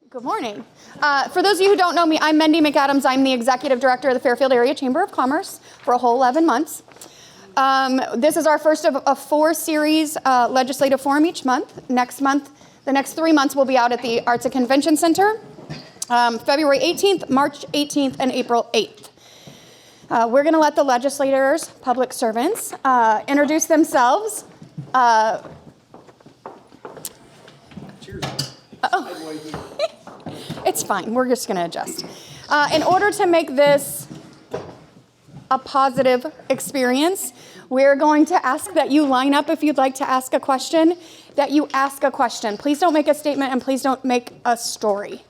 Good morning. For those of you who don't know me, I'm Mindy McAdams. I'm the Executive Director of the Fairfield Area Chamber of Commerce for a whole 11 months. This is our first of a 4-series legislative forum each month. The next 3 months will be out at the Arts and Convention Center, February 18th, March 18th, and April 8th. We're going to let the legislators, public servants, introduce themselves. Cheers. It's fine. We're just going to adjust. In order to make this a positive experience, we're going to ask that you line up if you'd like to ask a question, that you ask a question. Please don't make a statement and please don't make a story.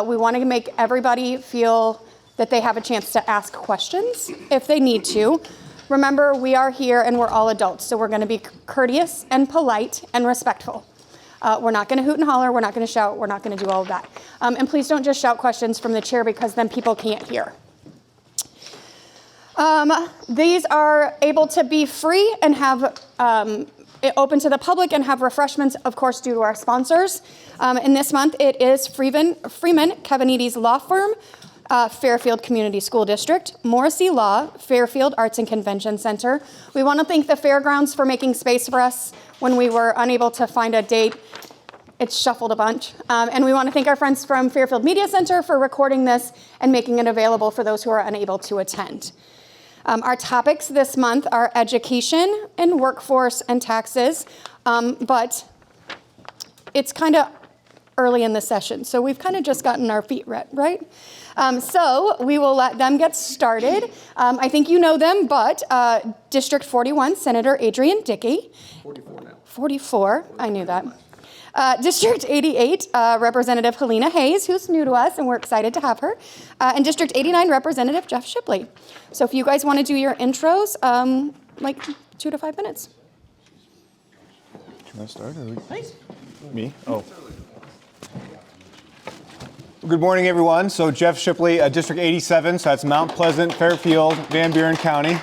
We want to make everybody feel that they have a chance to ask questions if they need to. Remember, we are here and we're all adults, so we're going to be courteous and polite and respectful. We're not going to hoot and holler. We're not going to shout. We're not going to do all of that. And please don't just shout questions from the chair because then people can't hear. These are able to be free and have open to the public and have refreshments, of course, due to our sponsors. And this month it is Freeman Cavanides Law Firm, Fairfield Community School District, Morrissey Law, Fairfield Arts and Convention Center. We want to thank the fairgrounds for making space for us when we were unable to find a date. It's shuffled a bunch. And we want to thank our friends from Fairfield Media Center for recording this and making it available for those who are unable to attend. Our topics this month are education and workforce and taxes, but it's kind of early in the session, so we've kind of just gotten our feet wet, right? So we will let them get started. I think you know them, but District 41, Senator Adrian Dickey. 44 now. 44, I knew that. District 88, Representative Helena Hayes, who's new to us, and we're excited to have her. And District 89, Representative Jeff Shipley. So if you guys want to do your intros, like 2 to 5 minutes. Can I start? Me? Oh. Good morning, everyone. So Jeff Shipley, District 87, so that's Mount Pleasant, Fairfield, Van Buren County.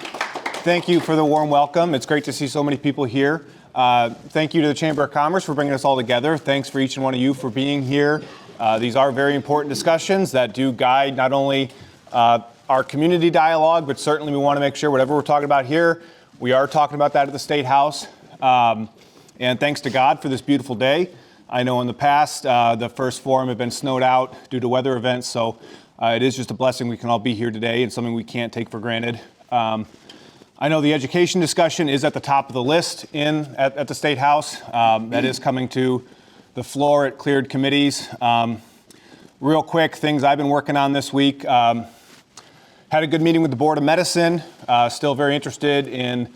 Thank you for the warm welcome. It's great to see so many people here. Thank you to the Chamber of Commerce for bringing us all together. Thanks for each and one of you for being here. These are very important discussions that do guide not only our community dialogue, but certainly we want to make sure whatever we're talking about here, we are talking about that at the State House. And thanks to God for this beautiful day. I know in the past, the first forum had been snowed out due to weather events, so it is just a blessing we can all be here today and something we can't take for granted. I know the education discussion is at the top of the list at the State House. That is coming to the floor at cleared committees. Real quick, things I've been working on this week. Had a good meeting with the Board of Medicine. Still very interested in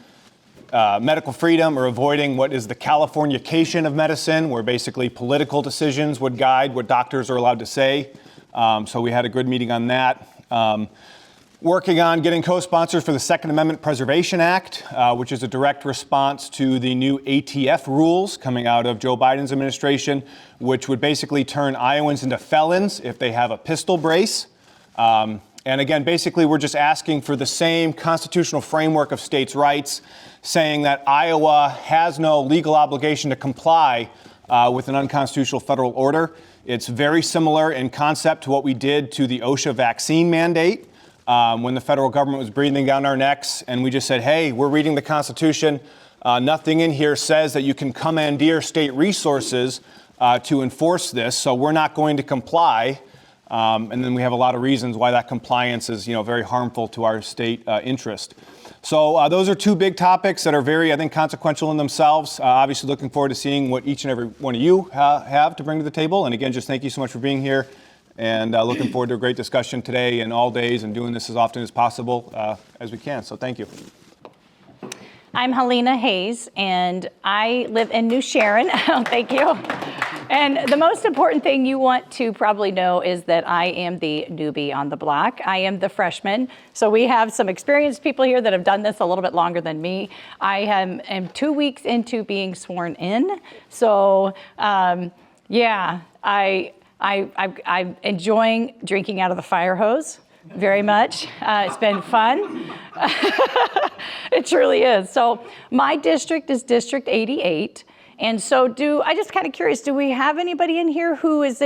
medical freedom or avoiding what is the Californication of medicine, where basically political decisions would guide what doctors are allowed to say. So we had a good meeting on that. Working on getting co-sponsors for the Second Amendment Preservation Act, which is a direct response to the new ATF rules coming out of Joe Biden's administration, which would basically turn Iowans into felons if they have a pistol brace. And again, basically, we're just asking for the same constitutional framework of states' rights, saying that Iowa has no legal obligation to comply with an unconstitutional federal order. It's very similar in concept to what we did to the OSHA vaccine mandate when the federal government was breathing down our necks, and we just said, hey, we're reading the Constitution. Nothing in here says that you can commandeer state resources to enforce this, so we're not going to comply. And then we have a lot of reasons why that compliance is, very harmful to our state interest. So those are two big topics that are very, I think, consequential in themselves. Obviously looking forward to seeing what each and every one of you have to bring to the table. And again, just thank you so much for being here. And looking forward to a great discussion today and all days and doing this as often as possible as we can. So thank you. I'm Helena Hayes, and I live in New Sharon. Thank you. And the most important thing you want to probably know is that I am the newbie on the block. I am the freshman. So we have some experienced people here that have done this a little bit longer than me. I am 2 weeks into being sworn in. So I'm enjoying drinking out of the fire hose very much. It's been fun. It truly is. So my district is District 88. And so I just kind of curious, do we have anybody in here who is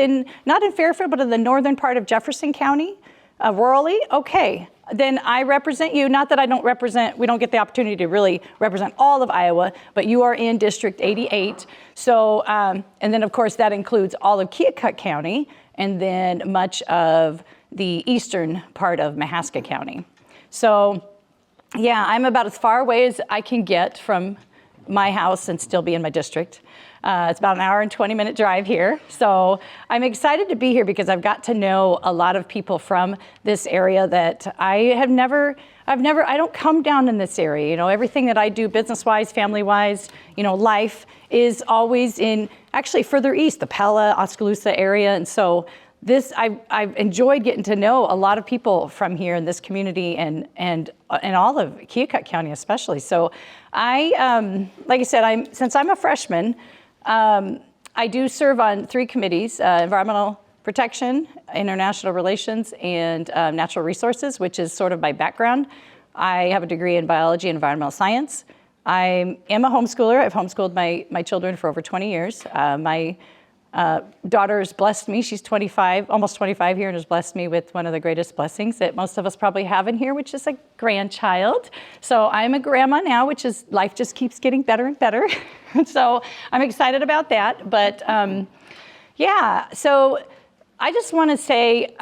not in Fairfield, but in the northern part of Jefferson County, rurally? Okay, then I represent you. Not that I don't represent, we don't get the opportunity to really represent all of Iowa, but you are in District 88. So, and then of course that includes all of Keokuk County and then much of the eastern part of Mahaska County. So yeah, I'm about as far away as I can get from my house and still be in my district. It's about an hour and 20-minute drive here. So I'm excited to be here because I've got to know a lot of people from this area that I don't come down in this area. You know, everything that I do business-wise, family-wise, you know, life is always in actually further east, the Pella, Oskaloosa area. And so I've enjoyed getting to know a lot of people from here in this community and all of Keokuk County especially. So like I said, since I'm a freshman, I do serve on 3 committees, environmental protection, international relations, and natural resources, which is sort of my background. I have a degree in biology and environmental science. I am a homeschooler. I've homeschooled my children for over 20 years. My daughter's blessed me. She's 25, almost 25 here, and has blessed me with one of the greatest blessings that most of us probably have in here, which is a grandchild. So I'm a grandma now, which is, life just keeps getting better and better. So I'm excited about that. But yeah, so I just want to say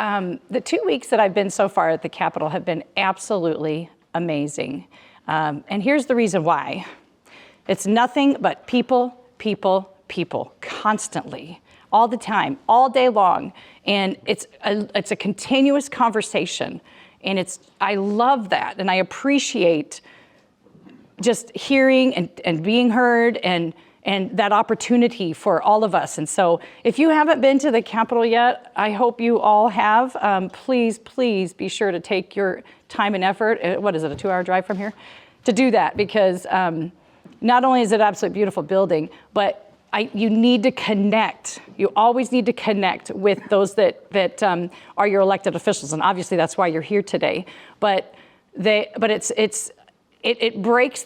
the 2 weeks that I've been so far at the Capitol have been absolutely amazing. And here's the reason why. It's nothing but people, people, people, constantly, all the time, all day long. And it's a continuous conversation. And I love that. And I appreciate just hearing and being heard and that opportunity for all of us. And so if you haven't been to the Capitol yet, I hope you all have. Please, please be sure to take your time and effort. What is it, a 2-hour drive from here? To do that, because not only is it an absolutely beautiful building, but you need to connect. You always need to connect with those that are your elected officials, and obviously that's why you're here today. But it breaks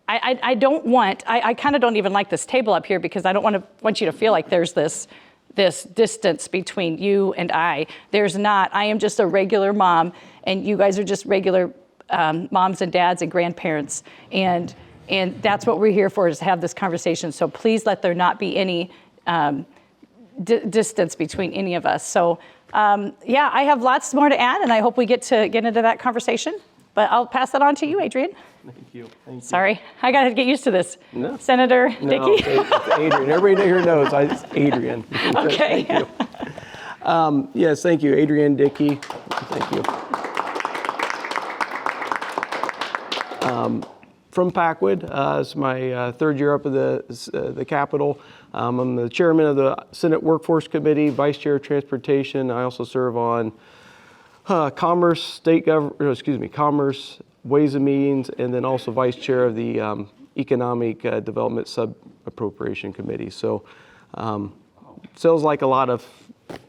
I kind of don't even like this table up here because I don't want you to feel like there's this distance between you and I. There's not. I am just a regular mom, and you guys are just regular moms and dads and grandparents, and that's what we're here for, is to have this conversation. So please let there not be any distance between any of us. So yeah, I have lots more to add, and I hope we get into that conversation. But I'll pass it on to you, Adrian. Thank you. Sorry, I got to get used to this. No. Senator No, Dickey. it's Adrian. Everybody here knows it's Adrian. Okay. Thank you. Yes, thank you, Adrian Dickey. Thank you. From Packwood, it's my third year up at the Capitol. I'm the chairman of the Senate Workforce Committee, vice chair of transportation. I also serve on Commerce, Commerce, Ways and Means, and then also vice chair of the Economic Development Sub-Appropriation Committee. So sounds like a lot of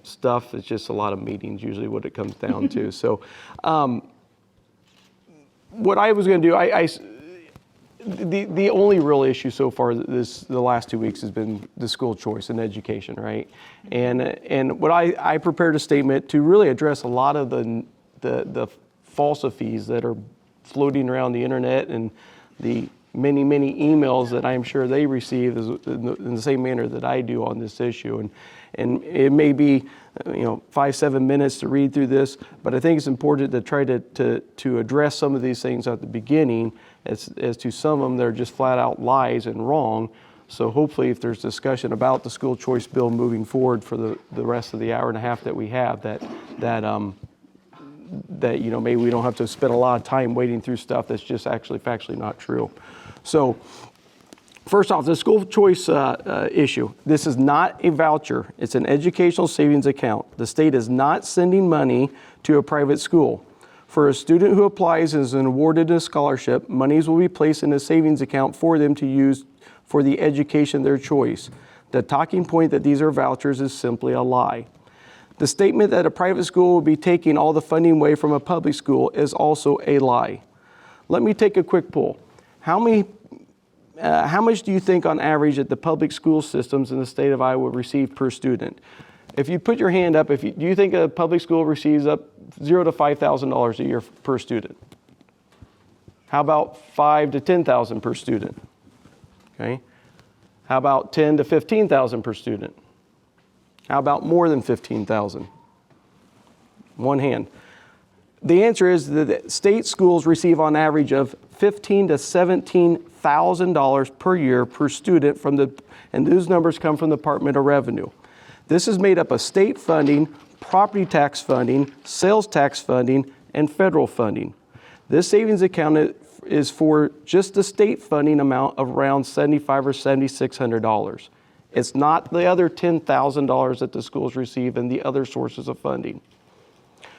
stuff. It's just a lot of meetings, usually what it comes down to. So what I was going to do, the only real issue so far the last 2 weeks has been the school choice and education, right? And what I prepared a statement to really address a lot of the falsities that are floating around the internet and the many emails that I'm sure they receive in the same manner that I do on this issue. And it may be 5-7 minutes to read through this, but I think it's important to try to address some of these things at the beginning, as to some of them that are just flat out lies and wrong. So hopefully if there's discussion about the school choice bill moving forward for the rest of the hour and a half that we have, that maybe we don't have to spend a lot of time wading through stuff that's just actually factually not true. So first off, the school choice issue. This is not a voucher. It's an educational savings account. The state is not sending money to a private school. For a student who applies and is awarded a scholarship, monies will be placed in a savings account for them to use for the education of their choice. The talking point that these are vouchers is simply a lie. The statement that a private school will be taking all the funding away from a public school is also a lie. Let me take a quick poll. How many how much do you think on average that the public school systems in the state of Iowa receive per student? If you put your hand up, do you think a public school receives up $0 to $5,000 a year per student? How about $5,000 to $10,000 per student? Okay. How about $10,000 to $15,000 per student? How about more than $15,000? One hand. The answer is that state schools receive on average of $15,000 to $17,000 per year per student and those numbers come from the Department of Revenue. This is made up of state funding, property tax funding, sales tax funding, and federal funding. This savings account is for just the state funding amount of around $7,500 or $7,600. It's not the other $10,000 that the schools receive and the other sources of funding.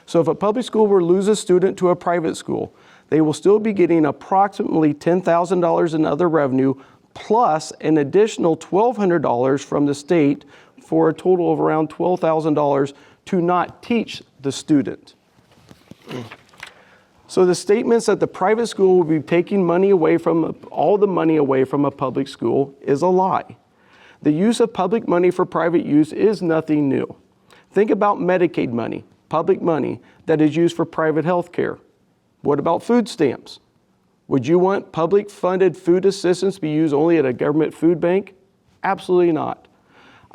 So if a public school were to lose a student to a private school, they will still be getting approximately $10,000 in other revenue plus an additional $1,200 from the state for a total of around $12,000 to not teach the student. So the statements that the private school will be taking all the money away from a public school is a lie. The use of public money for private use is nothing new. Think about Medicaid money, public money that is used for private health care. What about food stamps? Would you want public funded food assistance to be used only at a government food bank? Absolutely not.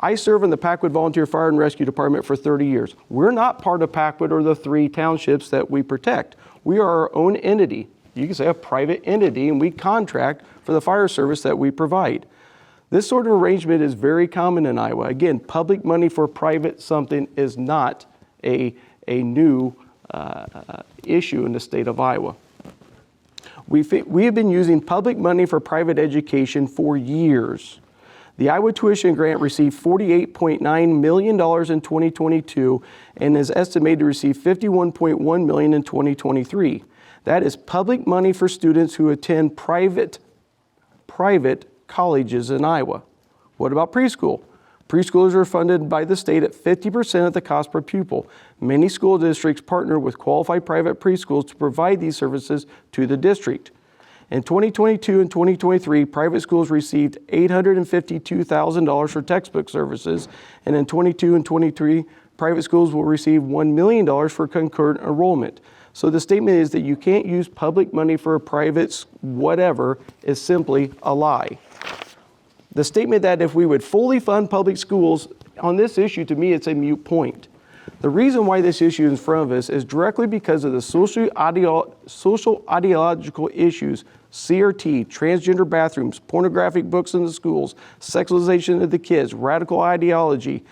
I serve in the Packwood Volunteer Fire and Rescue Department for 30 years. We're not part of Packwood or the 3 townships that we protect. We are our own entity. You can say a private entity, and we contract for the fire service that we provide. This sort of arrangement is very common in Iowa. Again, public money for private something is not a new issue in the state of Iowa. We have been using public money for private education for years. The Iowa Tuition Grant received $48.9 million in 2022 and is estimated to receive $51.1 million in 2023. That is public money for students who attend private colleges in Iowa. What about preschool? Preschoolers are funded by the state at 50% of the cost per pupil. Many school districts partner with qualified private preschools to provide these services to the district. In 2022 and 2023, private schools received $852,000 for textbook services, and in 22 and 23, private schools will receive $1 million for concurrent enrollment. So the statement is that you can't use public money for a private whatever is simply a lie. The statement that if we would fully fund public schools, on this issue, to me, it's a moot point. The reason why this issue is in front of us is directly because of the social ideological issues, CRT, transgender bathrooms, pornographic books in the schools, sexualization of the kids, radical ideology.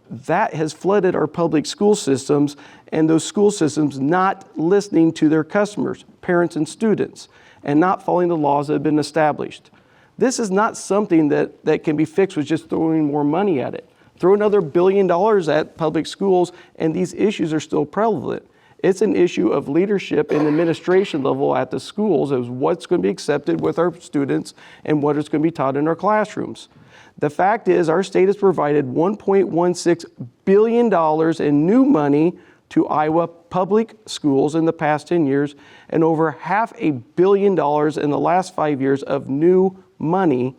That has flooded our public school systems, and those school systems not listening to their customers, parents and students, and not following the laws that have been established. This is not something that can be fixed with just throwing more money at it. Throw another $1 billion at public schools, and these issues are still prevalent. It's an issue of leadership and administration level at the schools as what's going to be accepted with our students and what is going to be taught in our classrooms. The fact is our state has provided $1.16 billion in new money to Iowa public schools in the past 10 years and over $500 million in the last 5 years of new money.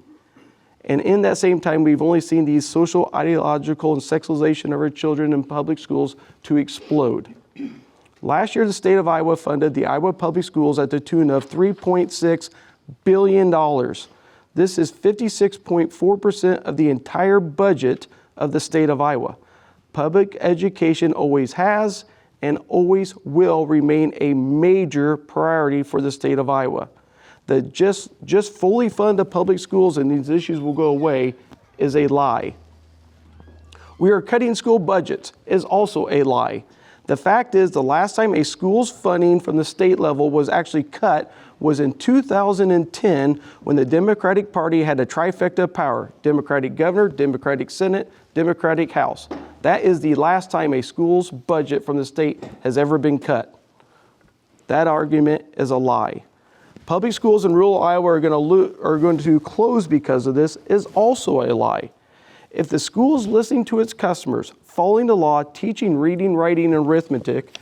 And in that same time, we've only seen these social, ideological, and sexualization of our children in public schools to explode. Last year, the state of Iowa funded the Iowa public schools at the tune of $3.6 billion. This is 56.4% of the entire budget of the state of Iowa. Public education always has and always will remain a major priority for the state of Iowa. The just fully fund the public schools and these issues will go away is a lie. We are cutting school budgets is also a lie. The fact is the last time a school's funding from the state level was actually cut was in 2010 when the Democratic Party had a trifecta of power, Democratic governor, Democratic Senate, Democratic House. That is the last time a school's budget from the state has ever been cut. That argument is a lie. Public schools in rural Iowa are going to close because of this is also a lie. If the school is listening to its customers, following the law, teaching reading, writing, and arithmetic,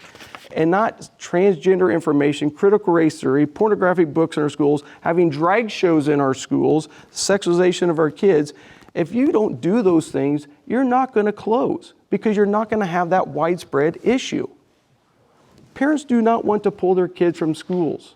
and not transgender information, critical race theory, pornographic books in our schools, having drag shows in our schools, sexualization of our kids. If you don't do those things, you're not going to close because you're not going to have that widespread issue. Parents do not want to pull their kids from schools.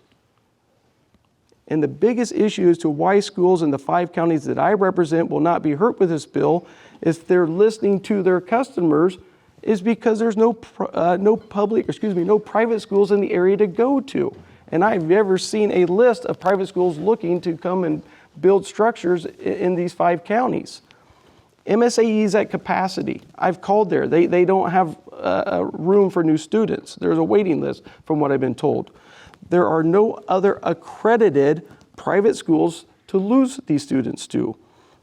And the biggest issue as to why schools in the 5 counties that I represent will not be hurt with this bill, if they're listening to their customers, is because there's no private schools in the area to go to. And I've never seen a list of private schools looking to come and build structures in these 5 counties. MSAE is at capacity. I've called there. They don't have room for new students. There's a waiting list from what I've been told. There are no other accredited private schools to lose these students to.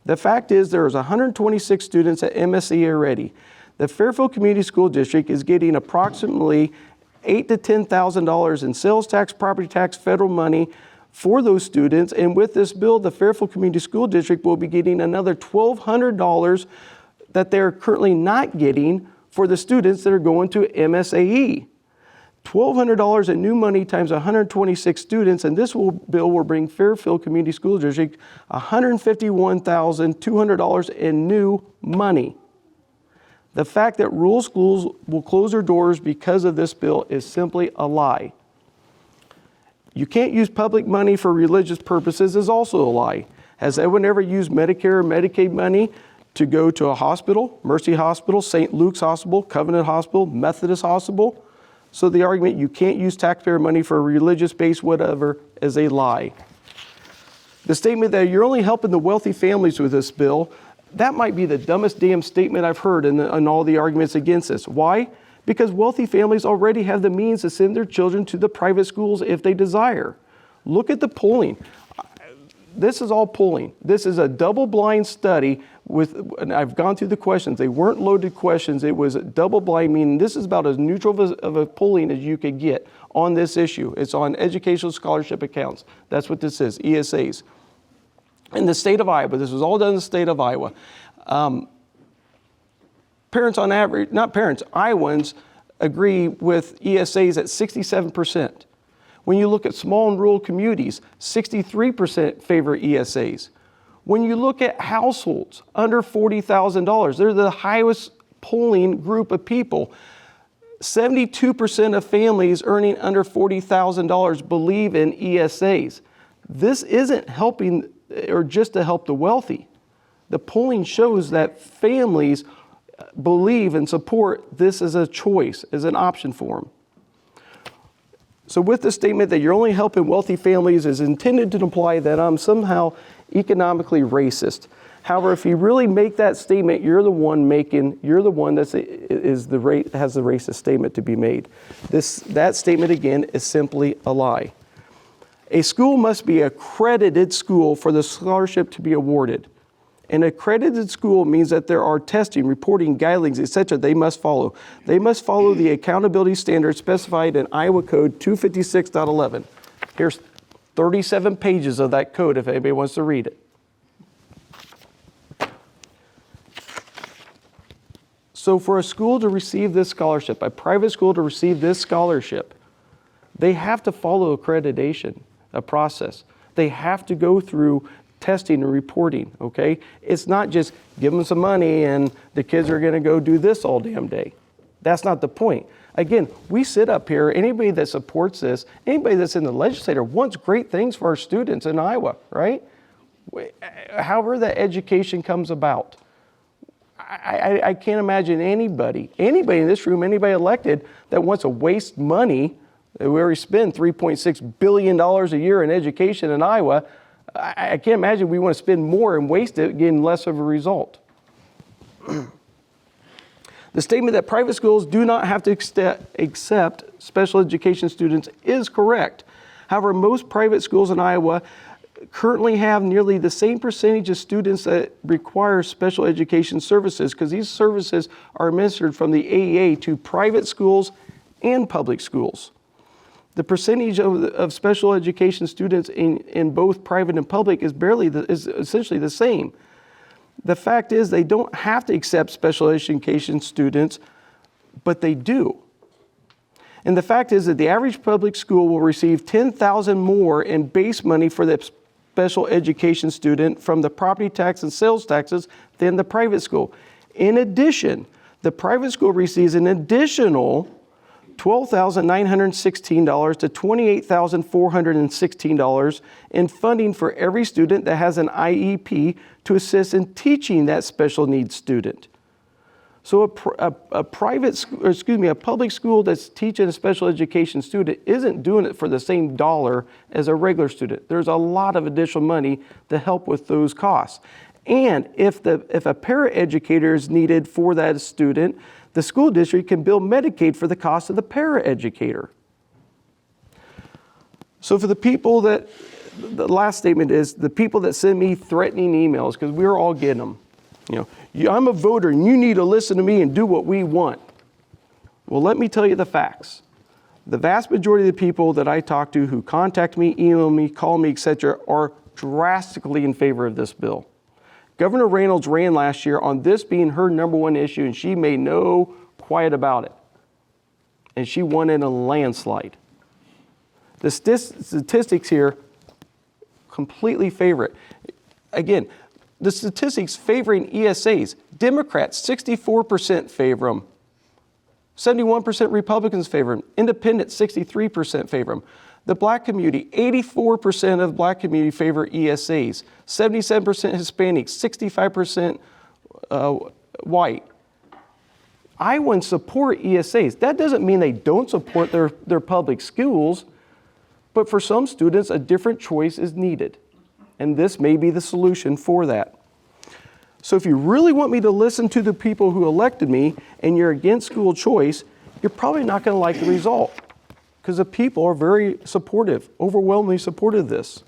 The fact is there's 126 students at MSAE already. The Fairfield Community School District is getting approximately $8,000 to $10,000 in sales tax, property tax, federal money for those students. And with this bill, the Fairfield Community School District will be getting another $1,200 that they're currently not getting for the students that are going to MSAE. $1,200 in new money times 126 students, and this bill will bring Fairfield Community School District $151,200 in new money. The fact that rural schools will close their doors because of this bill is simply a lie. You can't use public money for religious purposes is also a lie. Has anyone ever used Medicare or Medicaid money to go to a hospital, Mercy Hospital, St. Luke's Hospital, Covenant Hospital, Methodist Hospital? So the argument you can't use taxpayer money for a religious-based whatever is a lie. The statement that you're only helping the wealthy families with this bill, that might be the dumbest damn statement I've heard in all the arguments against this. Why? Because wealthy families already have the means to send their children to the private schools if they desire. Look at the polling. This is all polling. This is a double-blind study and I've gone through the questions. They weren't loaded questions. It was double-blind, meaning this is about as neutral of a polling as you could get on this issue. It's on educational scholarship accounts. That's what this is, ESAs. In the state of Iowa, this was all done in the state of Iowa. Parents on average, not parents, Iowans agree with ESAs at 67%. When you look at small and rural communities, 63% favor ESAs. When you look at households under $40,000, they're the highest polling group of people. 72% of families earning under $40,000 believe in ESAs. This isn't helping or just to help the wealthy. The polling shows that families believe and support this as a choice, as an option for them. So with the statement that you're only helping wealthy families is intended to imply that I'm somehow economically racist. However, if you really make that statement, you're the one that has the racist statement to be made. That statement again is simply a lie. A school must be an accredited school for the scholarship to be awarded. An accredited school means that there are testing, reporting, guidelines, etc. they must follow. They must follow the accountability standards specified in Iowa Code 256.11. Here's 37 pages of that code if anybody wants to read it. So for a school to receive this scholarship, a private school to receive this scholarship, they have to follow accreditation, a process. They have to go through testing and reporting, okay? It's not just give them some money and the kids are gonna go do this all damn day. That's not the point. Again, we sit up here, anybody that supports this, anybody that's in the legislature wants great things for our students in Iowa, right? However that education comes about. I can't imagine anybody in this room, anybody elected that wants to waste money. We already spend $3.6 billion a year in education in Iowa. I can't imagine we want to spend more and waste it, getting less of a result. The statement that private schools do not have to accept special education students is correct. However, most private schools in Iowa currently have nearly the same percentage of students that require special education services because these services are administered from the AEA to private schools and public schools. The percentage of special education students in both private and public is essentially the same. The fact is they don't have to accept special education students, but they do. And the fact is that the average public school will receive $10,000 more in base money for the special education student from the property tax and sales taxes than the private school. In addition, the private school receives an additional $12,916 to $28,416 in funding for every student that has an IEP to assist in teaching that special needs student. So a public school that's teaching a special education student isn't doing it for the same dollar as a regular student. There's a lot of additional money to help with those costs. And if a paraeducator is needed for that student, the school district can bill Medicaid for the cost of the paraeducator. So for the people that, the last statement is the people that send me threatening emails, because we're all getting them. I'm a voter and you need to listen to me and do what we want. Well, let me tell you the facts. The vast majority of the people that I talk to who contact me, email me, call me, etc., are drastically in favor of this bill. Governor Reynolds ran last year on this being her number one issue, and she made no quiet about it. And she won in a landslide. The statistics here completely favor it. Again, the statistics favoring ESAs, Democrats, 64% favor them. 71% Republicans favor them. Independents, 63% favor them. The black community, 84% of the black community favor ESAs. 77% Hispanic, 65% white. Iowans support ESAs. That doesn't mean they don't support their public schools, but for some students, a different choice is needed. And this may be the solution for that. So if you really want me to listen to the people who elected me and you're against school choice, you're probably not going to like the result, because the people are very supportive, overwhelmingly supportive of this.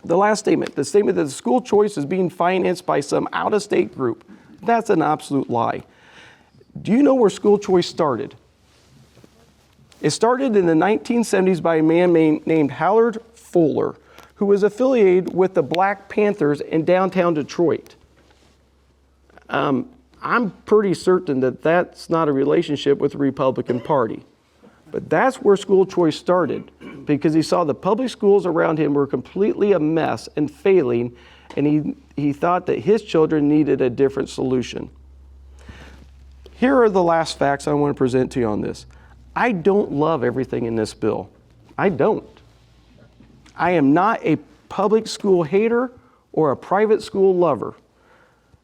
The last statement, the statement that the school choice is being financed by some out-of-state group, that's an absolute lie. Do you know where school choice started? It started in the 1970s by a man named Howard Fuller, who was affiliated with the Black Panthers in downtown Detroit. I'm pretty certain that that's not a relationship with the Republican Party. But that's where school choice started, because he saw the public schools around him were completely a mess and failing, and he thought that his children needed a different solution. Here are the last facts I want to present to you on this. I don't love everything in this bill. I don't. I am not a public school hater or a private school lover.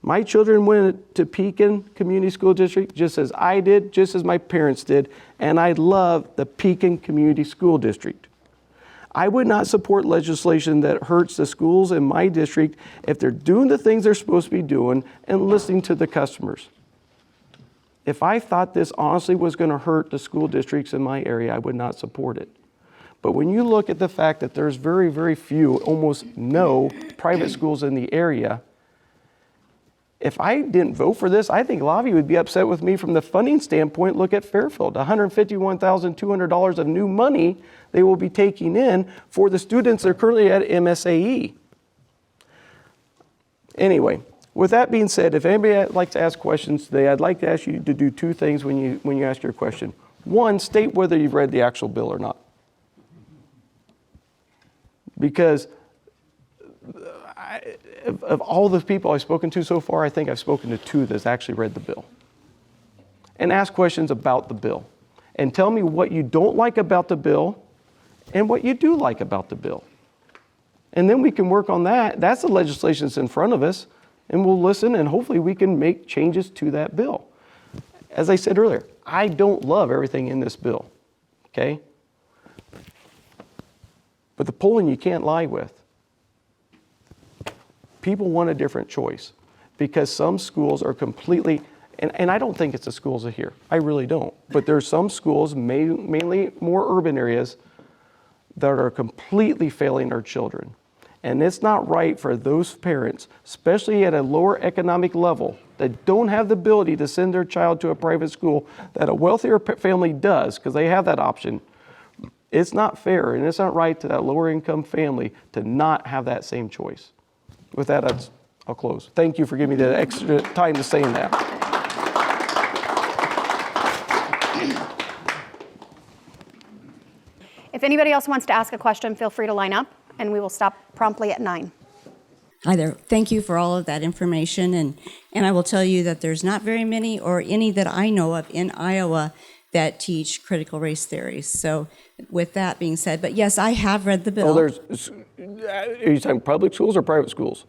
My children went to Pekin Community School District just as I did, just as my parents did, and I love the Pekin Community School District. I would not support legislation that hurts the schools in my district if they're doing the things they're supposed to be doing and listening to the customers. If I thought this honestly was going to hurt the school districts in my area, I would not support it. But when you look at the fact that there's very, very few, almost no private schools in the area, if I didn't vote for this, I think a lot of you would be upset with me from the funding standpoint. Look at Fairfield, $151,200 of new money they will be taking in for the students that are currently at MSAE. Anyway, with that being said, if anybody would like to ask questions today, I'd like to ask you to do two things when you ask your question. One, state whether you've read the actual bill or not. Because of all the people I've spoken to so far, I think I've spoken to two that's actually read the bill. And ask questions about the bill. And tell me what you don't like about the bill and what you do like about the bill. And then we can work on that. That's the legislation that's in front of us. And we'll listen, and hopefully we can make changes to that bill. As I said earlier, I don't love everything in this bill, okay? But the polling you can't lie with. People want a different choice because some schools are completely, and I don't think it's the schools of here. I really don't. But there's some schools, mainly more urban areas, that are completely failing our children. And it's not right for those parents, especially at a lower economic level, that don't have the ability to send their child to a private school that a wealthier family does, because they have that option. It's not fair, and it's not right to that lower income family to not have that same choice. With that, I'll close. Thank you for giving me the extra time to say that. If anybody else wants to ask a question, feel free to line up, and we will stop promptly at 9. Hi there. Thank you for all of that information. And I will tell you that there's not very many or any that I know of in Iowa that teach critical race theory. So with that being said, but yes, I have read the bill. Oh, are you talking public schools or private schools?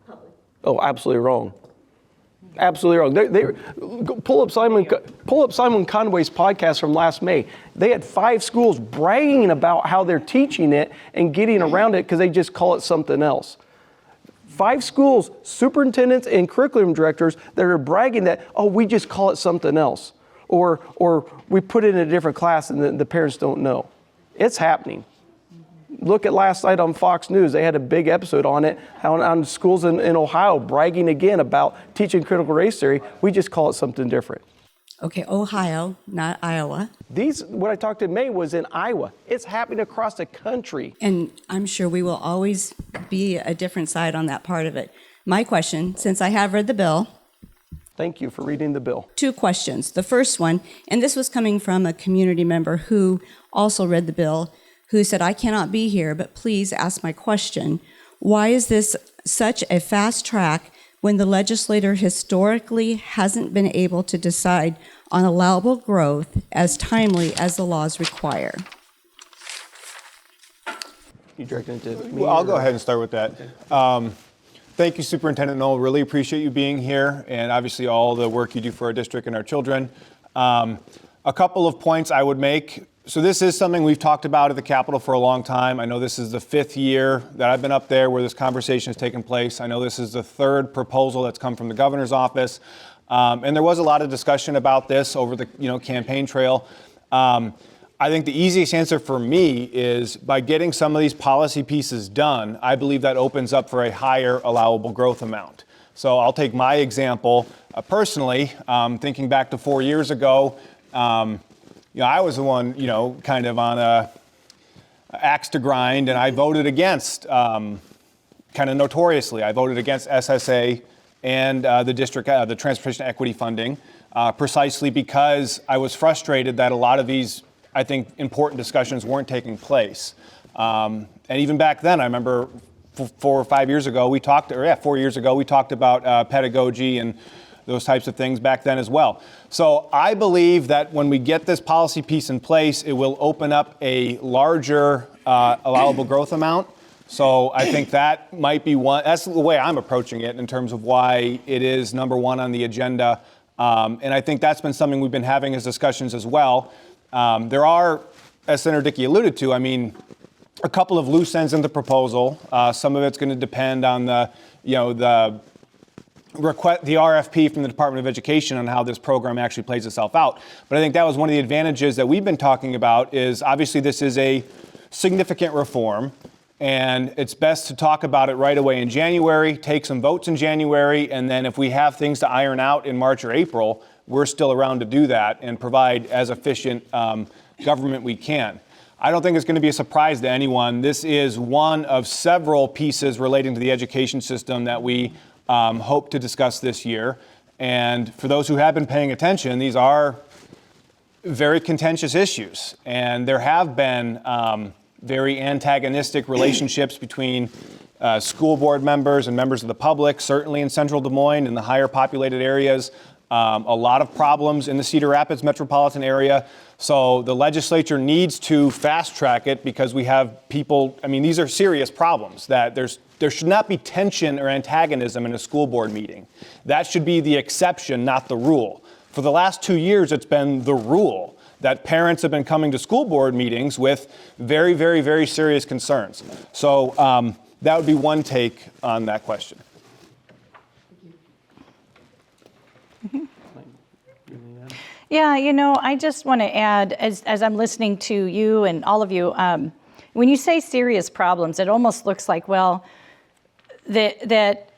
Public. Oh, absolutely wrong. Absolutely wrong. Pull up Simon Conway's podcast from last May. They had 5 schools bragging about how they're teaching it and getting around it because they just call it something else. 5 schools, superintendents and curriculum directors that are bragging that, oh, we just call it something else. Or we put it in a different class and the parents don't know. It's happening. Look at last night on Fox News. They had a big episode on it, on schools in Ohio bragging again about teaching critical race theory. We just call it something different. Okay, Ohio, not Iowa. What I talked in May was in Iowa. It's happening across the country. And I'm sure we will always be a different side on that part of it. My question, since I have read the bill. Thank you for reading the bill. 2 questions. The first one, and this was coming from a community member who also read the bill, who said, I cannot be here, but please ask my question. Why is this such a fast track when the legislator historically hasn't been able to decide on allowable growth as timely as the laws require? You directing it to me? Well, I'll go ahead and start with that. Thank you, Superintendent Knoll. Really appreciate you being here and obviously all the work you do for our district and our children. A couple of points I would make. So this is something we've talked about at the Capitol for a long time. I know this is the 5th year that I've been up there where this conversation has taken place. I know this is the 3rd proposal that's come from the governor's office. And there was a lot of discussion about this over the campaign trail. I think the easiest answer for me is by getting some of these policy pieces done, I believe that opens up for a higher allowable growth amount. So I'll take my example personally, thinking back to 4 years ago. I was the one, kind of on a axe to grind, and I voted against, kind of notoriously, I voted against SSA and the district, the transportation equity funding, precisely because I was frustrated that a lot of these, I think, important discussions weren't taking place. And even back then, I remember 4 or 5 years ago, 4 years ago, we talked about pedagogy and those types of things back then as well. So I believe that when we get this policy piece in place, it will open up a larger allowable growth amount. So I think that might be one, that's the way I'm approaching it in terms of why it is number 1 on the agenda. And I think that's been something we've been having as discussions as well. There are, as Senator Dickey alluded to, a couple of loose ends in the proposal. Some of it's going to depend on the RFP from the Department of Education on how this program actually plays itself out. But I think that was one of the advantages that we've been talking about is obviously this is a significant reform, and it's best to talk about it right away in January, take some votes in January, and then if we have things to iron out in March or April, we're still around to do that and provide as efficient government we can. I don't think it's going to be a surprise to anyone. This is one of several pieces relating to the education system that we hope to discuss this year. And for those who have been paying attention, these are very contentious issues. And there have been very antagonistic relationships between school board members and members of the public, certainly in central Des Moines and the higher populated areas. A lot of problems in the Cedar Rapids metropolitan area. So the legislature needs to fast track it because we have people, these are serious problems that there should not be tension or antagonism in a school board meeting. That should be the exception, not the rule. For the last 2 years, it's been the rule that parents have been coming to school board meetings with very, very, very serious concerns. So that would be one take on that question. Yeah, I just want to add, as I'm listening to you and all of you, when you say serious problems, it almost looks like, that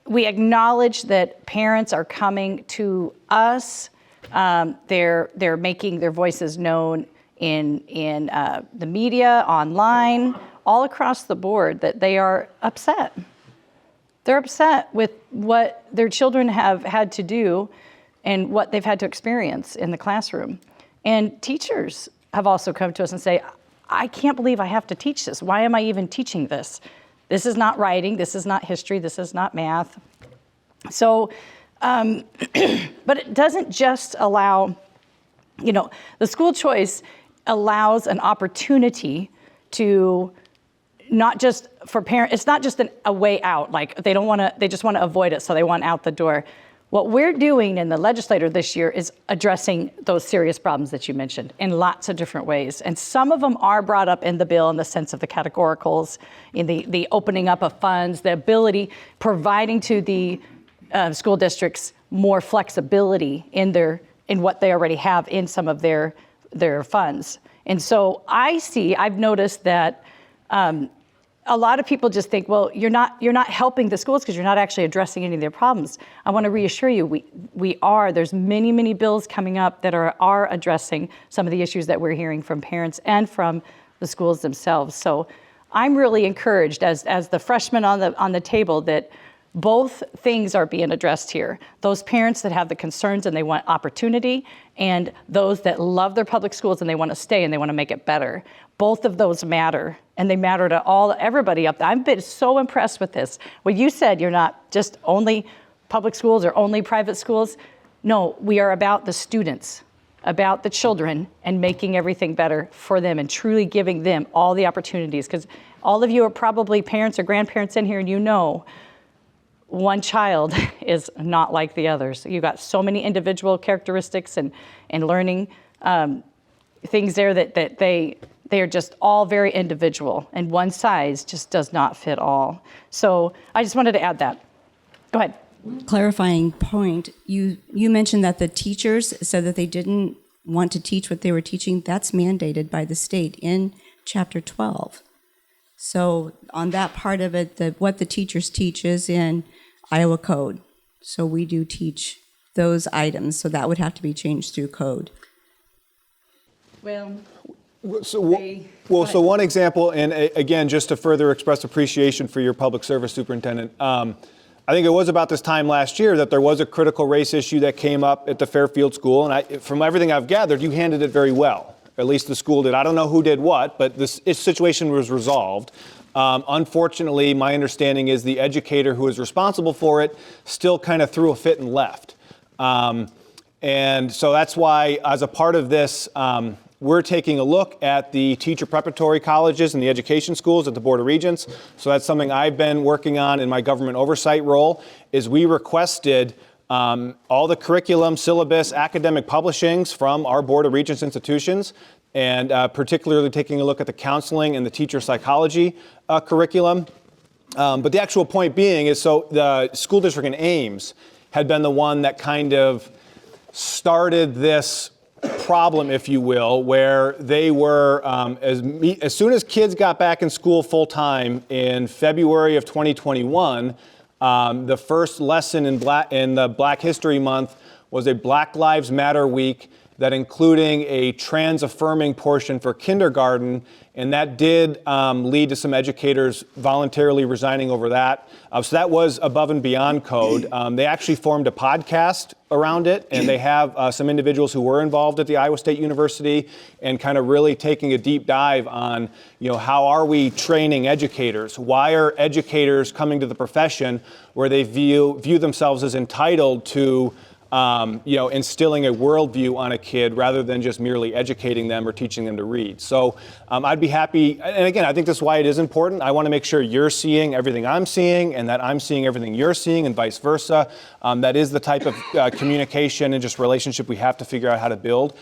we acknowledge that parents are coming to us. They're making their voices known in the media, online, all across the board, that they are upset. They're upset with what their children have had to do and what they've had to experience in the classroom. And teachers have also come to us and say, I can't believe I have to teach this. Why am I even teaching this? This is not writing, this is not history, this is not math. So, but it doesn't just allow, the school choice allows an opportunity to not just for parents, it's not just a way out, like they just want to avoid it, so they want out the door. What we're doing in the legislature this year is addressing those serious problems that you mentioned in lots of different ways. And some of them are brought up in the bill in the sense of the categoricals, in the opening up of funds, the ability, providing to the school districts more flexibility in what they already have in some of their funds. And so I've noticed that a lot of people just think, well, you're not helping the schools because you're not actually addressing any of their problems. I want to reassure you, we are. There's many, many bills coming up that are addressing some of the issues that we're hearing from parents and from the schools themselves. So I'm really encouraged as the freshman on the table that both things are being addressed here. Those parents that have the concerns and they want opportunity, and those that love their public schools and they want to stay and they want to make it better. Both of those matter, and they matter to everybody up there. I've been so impressed with this. What you said, you're not just only public schools or only private schools. No, we are about the students, about the children, and making everything better for them and truly giving them all the opportunities. Because all of you are probably parents or grandparents in here, and one child is not like the others. You've got so many individual characteristics and learning things there that they are just all very individual, and one size just does not fit all. So I just wanted to add that. Go ahead. Clarifying point, you mentioned that the teachers said that they didn't want to teach what they were teaching. That's mandated by the state in Chapter 12. So on that part of it, what the teachers teach is in Iowa code. So we do teach those items. So that would have to be changed through code. So one example, and again, just to further express appreciation for your public service superintendent, I think it was about this time last year that there was a critical race issue that came up at the Fairfield school, and from everything I've gathered, you handled it very well. At least the school did. I don't know who did what, but this situation was resolved. Unfortunately, my understanding is the educator who was responsible for it still kind of threw a fit and left. And so that's why, as a part of this, we're taking a look at the teacher preparatory colleges and the education schools at the Board of Regents. So that's something I've been working on in my government oversight role, is we requested all the curriculum, syllabus, academic publishings from our Board of Regents institutions, and particularly taking a look at the counseling and the teacher psychology curriculum. But the actual point being is, so the school district in Ames had been the one that kind of started this problem, if you will, where they were, as soon as kids got back in school full time in February of 2021, the first lesson in the Black History Month was a Black Lives Matter week that including a trans-affirming portion for kindergarten, and that did lead to some educators voluntarily resigning over that. So that was above and beyond code. They actually formed a podcast around it, and they have some individuals who were involved at the Iowa State University and kind of really taking a deep dive on, how are we training educators? Why are educators coming to the profession where they view themselves as entitled to instilling a worldview on a kid rather than just merely educating them or teaching them to read. So I'd be happy, and again, I think that's why it is important. I want to make sure you're seeing everything I'm seeing and that I'm seeing everything you're seeing and vice versa. That is the type of communication and just relationship we have to figure out how to build.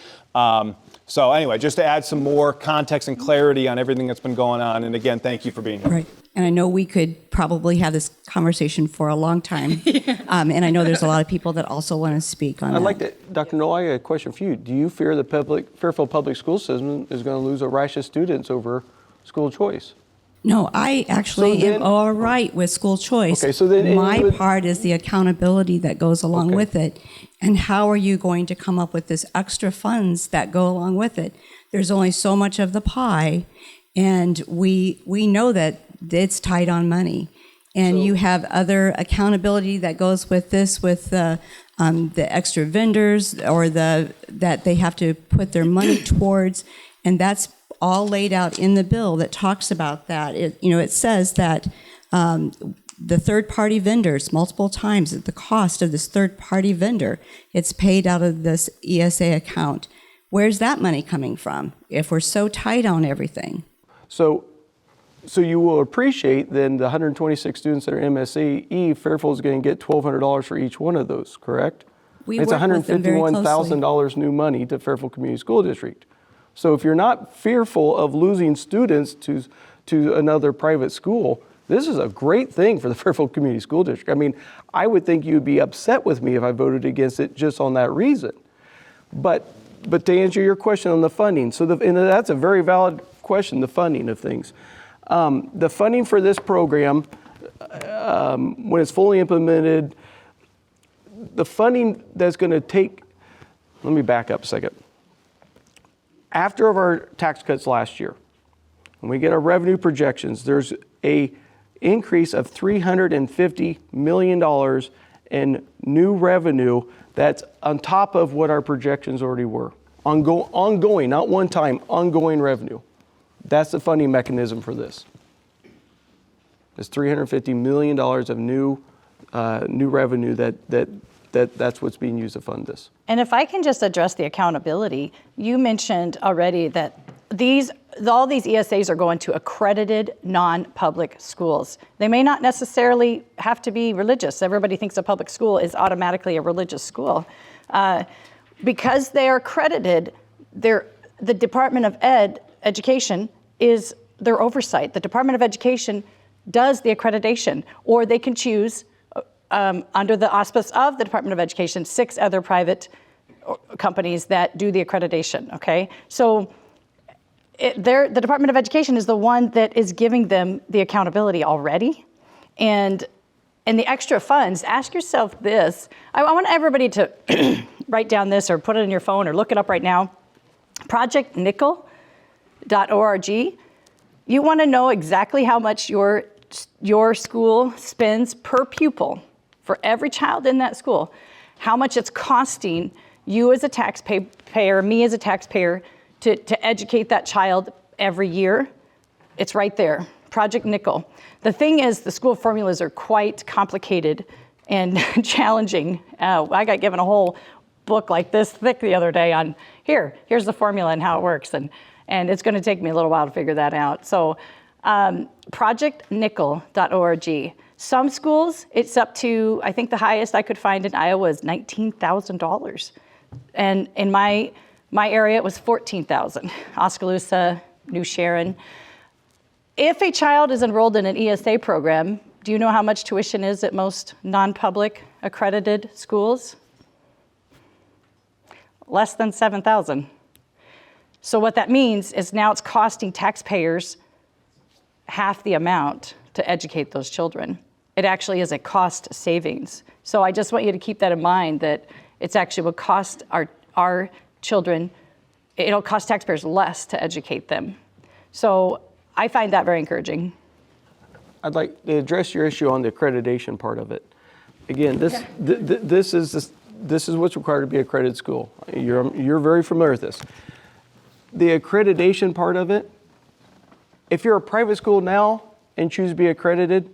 So anyway, just to add some more context and clarity on everything that's been going on. And again, thank you for being here. Right. And I know we could probably have this conversation for a long time. And I know there's a lot of people that also want to speak on that. I'd like to, Dr. Noel, I got a question for you. Do you fear the Fairfield Public School System is going to lose a rash of students over school choice? No, I actually am all right with school choice. Okay, so then my part is the accountability that goes along with it. And how are you going to come up with this extra funds that go along with it? There's only so much of the pie, and we know that it's tight on money. And you have other accountability that goes with this, with the extra vendors or that they have to put their money towards, and that's all laid out in the bill that talks about that. It says that the third-party vendors, multiple times, the cost of this third-party vendor, it's paid out of this ESA account. Where's that money coming from if we're so tight on everything? So you will appreciate then the 126 students that are MSE, Fairfield is going to get $1,200 for each one of those, correct? We It's work with them very closely. $151,000 new money to Fairfield Community School District. So if you're not fearful of losing students to another private school, this is a great thing for the Fairfield Community School District. I mean, I would think you'd be upset with me if I voted against it just on that reason. But to answer your question on the funding, and that's a very valid question, the funding of things. The funding for this program, when it's fully implemented, the funding that's going to take, let me back up a second. After our tax cuts last year, when we get our revenue projections, there's a increase of $350 million in new revenue that's on top of what our projections already were. Ongoing, not one time, ongoing revenue. That's the funding mechanism for this. It's $350 million of new revenue that's what's being used to fund this. And if I can just address the accountability, you mentioned already that all these ESAs are going to accredited non-public schools. They may not necessarily have to be religious. Everybody thinks a public school is automatically a religious school. Because they are accredited, the Department of Education is their oversight. The Department of Education does the accreditation, or they can choose, under the auspice of the Department of Education, 6 other private companies that do the accreditation, okay? So the Department of Education is the one that is giving them the accountability already. And the extra funds, ask yourself this. I want everybody to write down this or put it in your phone or look it up right now. ProjectNickel.org. You want to know exactly how much your school spends per pupil for every child in that school, how much it's costing you as a taxpayer, me as a taxpayer, to educate that child every year. It's right there, Project Nickel. The thing is, the school formulas are quite complicated and challenging. I got given a whole book like this thick the other day on, here's the formula and how it works. And it's going to take me a little while to figure that out. So projectnickel.org. Some schools, it's up to, I think the highest I could find in Iowa is $19,000. And in my area, it was $14,000. Oskaloosa, New Sharon. If a child is enrolled in an ESA program, do you know how much tuition is at most non-public accredited schools? Less than $7,000. So what that means is now it's costing taxpayers half the amount to educate those children. It actually is a cost savings. So I just want you to keep that in mind, that it's actually will cost our children, it'll cost taxpayers less to educate them. So I find that very encouraging. I'd like to address your issue on the accreditation part of it. Again, this is what's required to be an accredited school. You're very familiar with this. The accreditation part of it, if you're a private school now and choose to be accredited,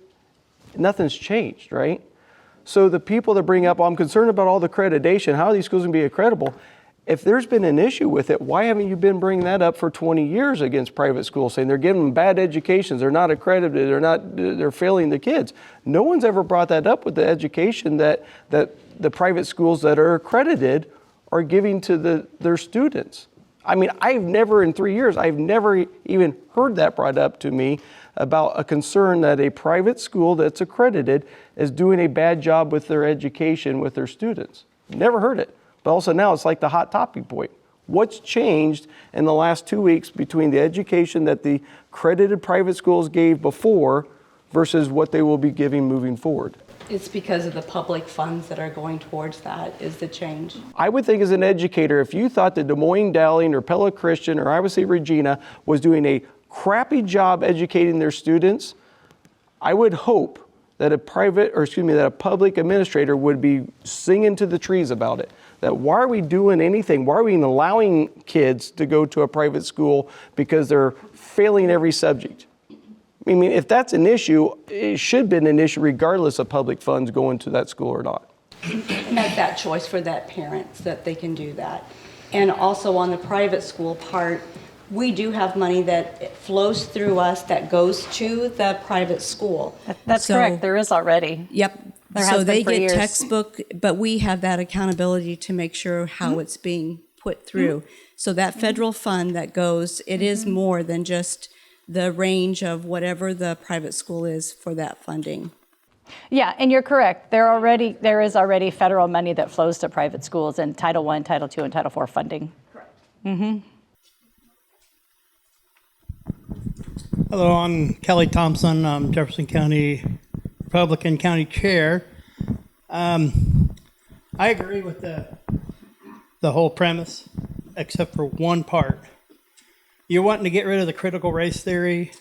nothing's changed, right? So the people that bring up, well, I'm concerned about all the accreditation, how are these schools going to be accreditable? If there's been an issue with it, why haven't you been bringing that up for 20 years against private schools, saying they're giving them bad educations, they're not accredited, they're failing the kids? No one's ever brought that up with the education that the private schools that are accredited are giving to their students. I mean, I've never in 3 years, I've never even heard that brought up to me about a concern that a private school that's accredited is doing a bad job with their education with their students. Never heard it. But also now it's like the hot topic point. What's changed in the last 2 weeks between the education that the accredited private schools gave before versus what they will be giving moving forward? It's because of the public funds that are going towards that is the change. I would think as an educator, if you thought that Des Moines Dowling or Pella Christian or Iowa State Regina was doing a crappy job educating their students, I would hope that a public administrator would be singing to the trees about it. That why are we doing anything? Why are we even allowing kids to go to a private school because they're failing every subject? I mean, if that's an issue, it should have been an issue regardless of public funds going to that school or not. Make that choice for that parent so that they can do that. And also on the private school part, we do have money that flows through us that goes to the private school. That's So- correct. There is already. Yep. There So has been they for get years. textbook, but we have that accountability to make sure how it's being put through. So that federal fund that goes, it is more than just the range of whatever the private school is for that funding. Yeah, and you're correct. There is already federal money that flows to private schools in Title I, Title II, and Title IV funding. Correct. Hello, I'm Kelly Thompson. I'm Jefferson County Republican County Chair. I agree with the whole premise, except for one part. You're wanting to get rid of the critical race theory,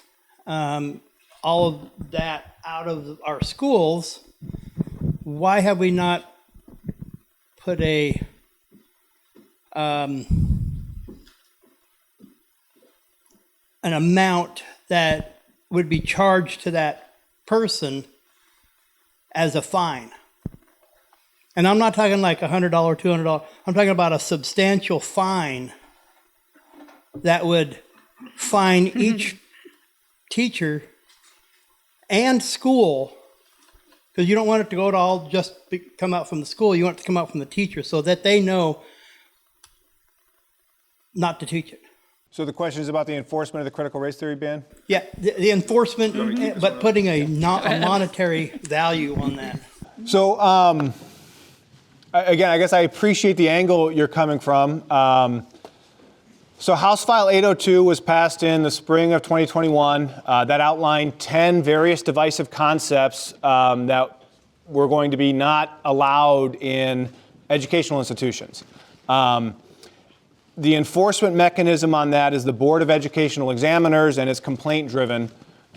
all of that out of our schools. Why have we not put an amount that would be charged to that person as a fine? And I'm not talking like $100, $200. I'm talking about a substantial fine that would fine each teacher and school, because you don't want it to go to all come out from the school. You want it to come out from the teacher so that they know not to teach it. So the question is about the enforcement of the critical race theory ban? Yeah, the enforcement, but putting a monetary value on that. So, again, I guess I appreciate the angle you're coming from. So House File 802 was passed in the spring of 2021. That outlined 10 various divisive concepts that were going to be not allowed in educational institutions. The enforcement mechanism on that is the Board of Educational Examiners, and it's complaint driven.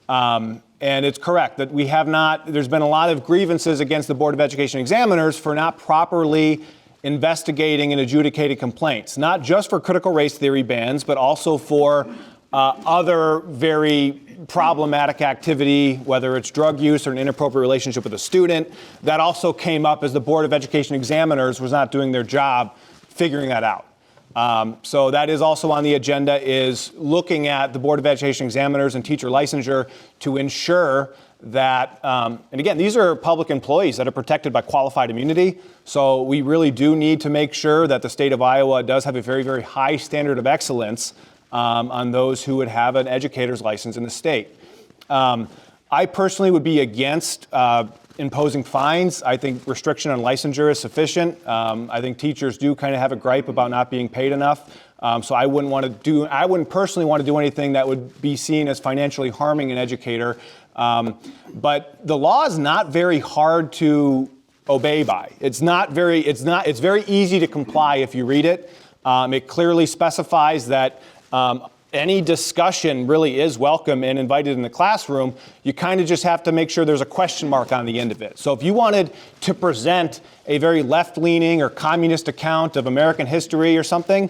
And it's correct that there's been a lot of grievances against the Board of Education Examiners for not properly investigating and adjudicating complaints, not just for critical race theory bans, but also for other very problematic activity, whether it's drug use or an inappropriate relationship with a student. That also came up as the Board of Education Examiners was not doing their job figuring that out. So that is also on the agenda, is looking at the Board of Education Examiners and teacher licensure to ensure that, and again, these are public employees that are protected by qualified immunity. So we really do need to make sure that the state of Iowa does have a very, very high standard of excellence on those who would have an educator's license in the state. I personally would be against imposing fines. I think restriction on licensure is sufficient. I think teachers do kind of have a gripe about not being paid enough. So I wouldn't personally want to do anything that would be seen as financially harming an educator. But the law is not very hard to obey by. It's very easy to comply if you read it. It clearly specifies that any discussion really is welcome and invited in the classroom. You kind of just have to make sure there's a question mark on the end of it. So if you wanted to present a very left-leaning or communist account of American history or something,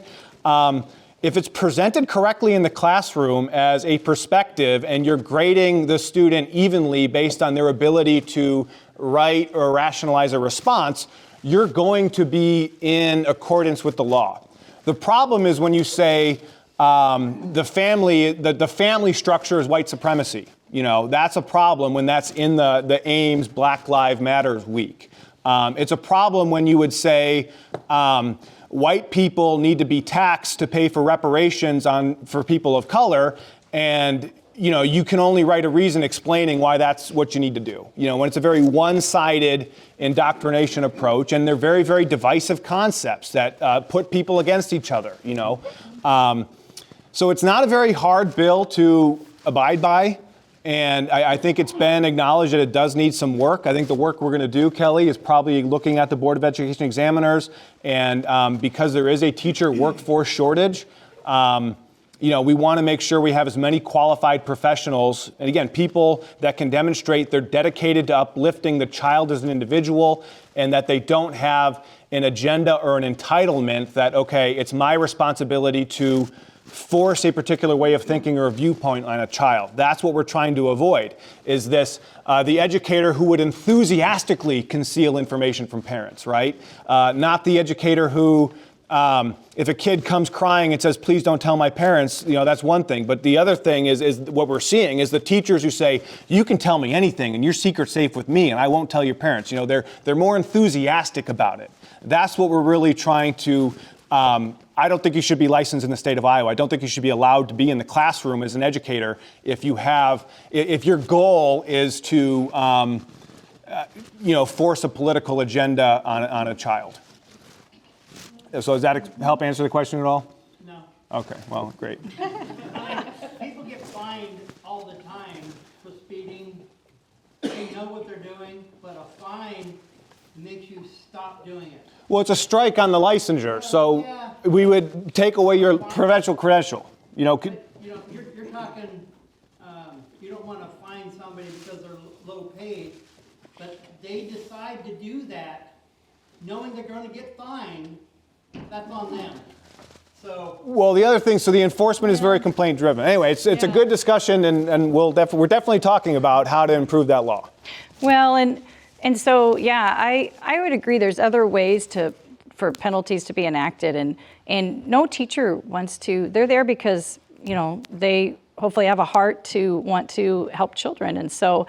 if it's presented correctly in the classroom as a perspective and you're grading the student evenly based on their ability to write or rationalize a response, you're going to be in accordance with the law. The problem is when you say the family structure is white supremacy. You know, that's a problem when that's in the Ames Black Lives Matter week. It's a problem when you would say white people need to be taxed to pay for reparations for people of color, and you can only write a reason explaining why that's what you need to do. When it's a very one-sided indoctrination approach, and they're very, very divisive concepts that put people against each other. So it's not a very hard bill to abide by. And I think it's been acknowledged that it does need some work. I think the work we're going to do, Kelly, is probably looking at the Board of Education Examiners. And because there is a teacher workforce shortage, we want to make sure we have as many qualified professionals, and again, people that can demonstrate they're dedicated to uplifting the child as an individual, and that they don't have an agenda or an entitlement that, okay, it's my responsibility to force a particular way of thinking or a viewpoint on a child. That's what we're trying to avoid, is this, the educator who would enthusiastically conceal information from parents, right? Not the educator who, if a kid comes crying and says, please don't tell my parents, that's one thing. But the other thing is what we're seeing is the teachers who say, you can tell me anything and your secret's safe with me and I won't tell your parents. They're more enthusiastic about it. That's what we're really trying to, I don't think you should be licensed in the state of Iowa. I don't think you should be allowed to be in the classroom as an educator if your goal is to, force a political agenda on a child. So does that help answer the question at all? No. Okay, well, great. People get fined all the time for speeding. They know what they're doing, but a fine makes you stop doing it. Well, it's a strike on the licensure, so Yeah. we would take away your provincial credential. You're talking, you don't want to fine somebody because they're low paid, but they decide to do that knowing they're going to get fined. That's on them. So. Well, the other thing, so the enforcement is very complaint driven. Anyway, it's a good discussion, and we're definitely talking about how to improve that law. Well, and so, yeah, I would agree there's other ways for penalties to be enacted, and no teacher wants to, they're there because, they hopefully have a heart to want to help children. And so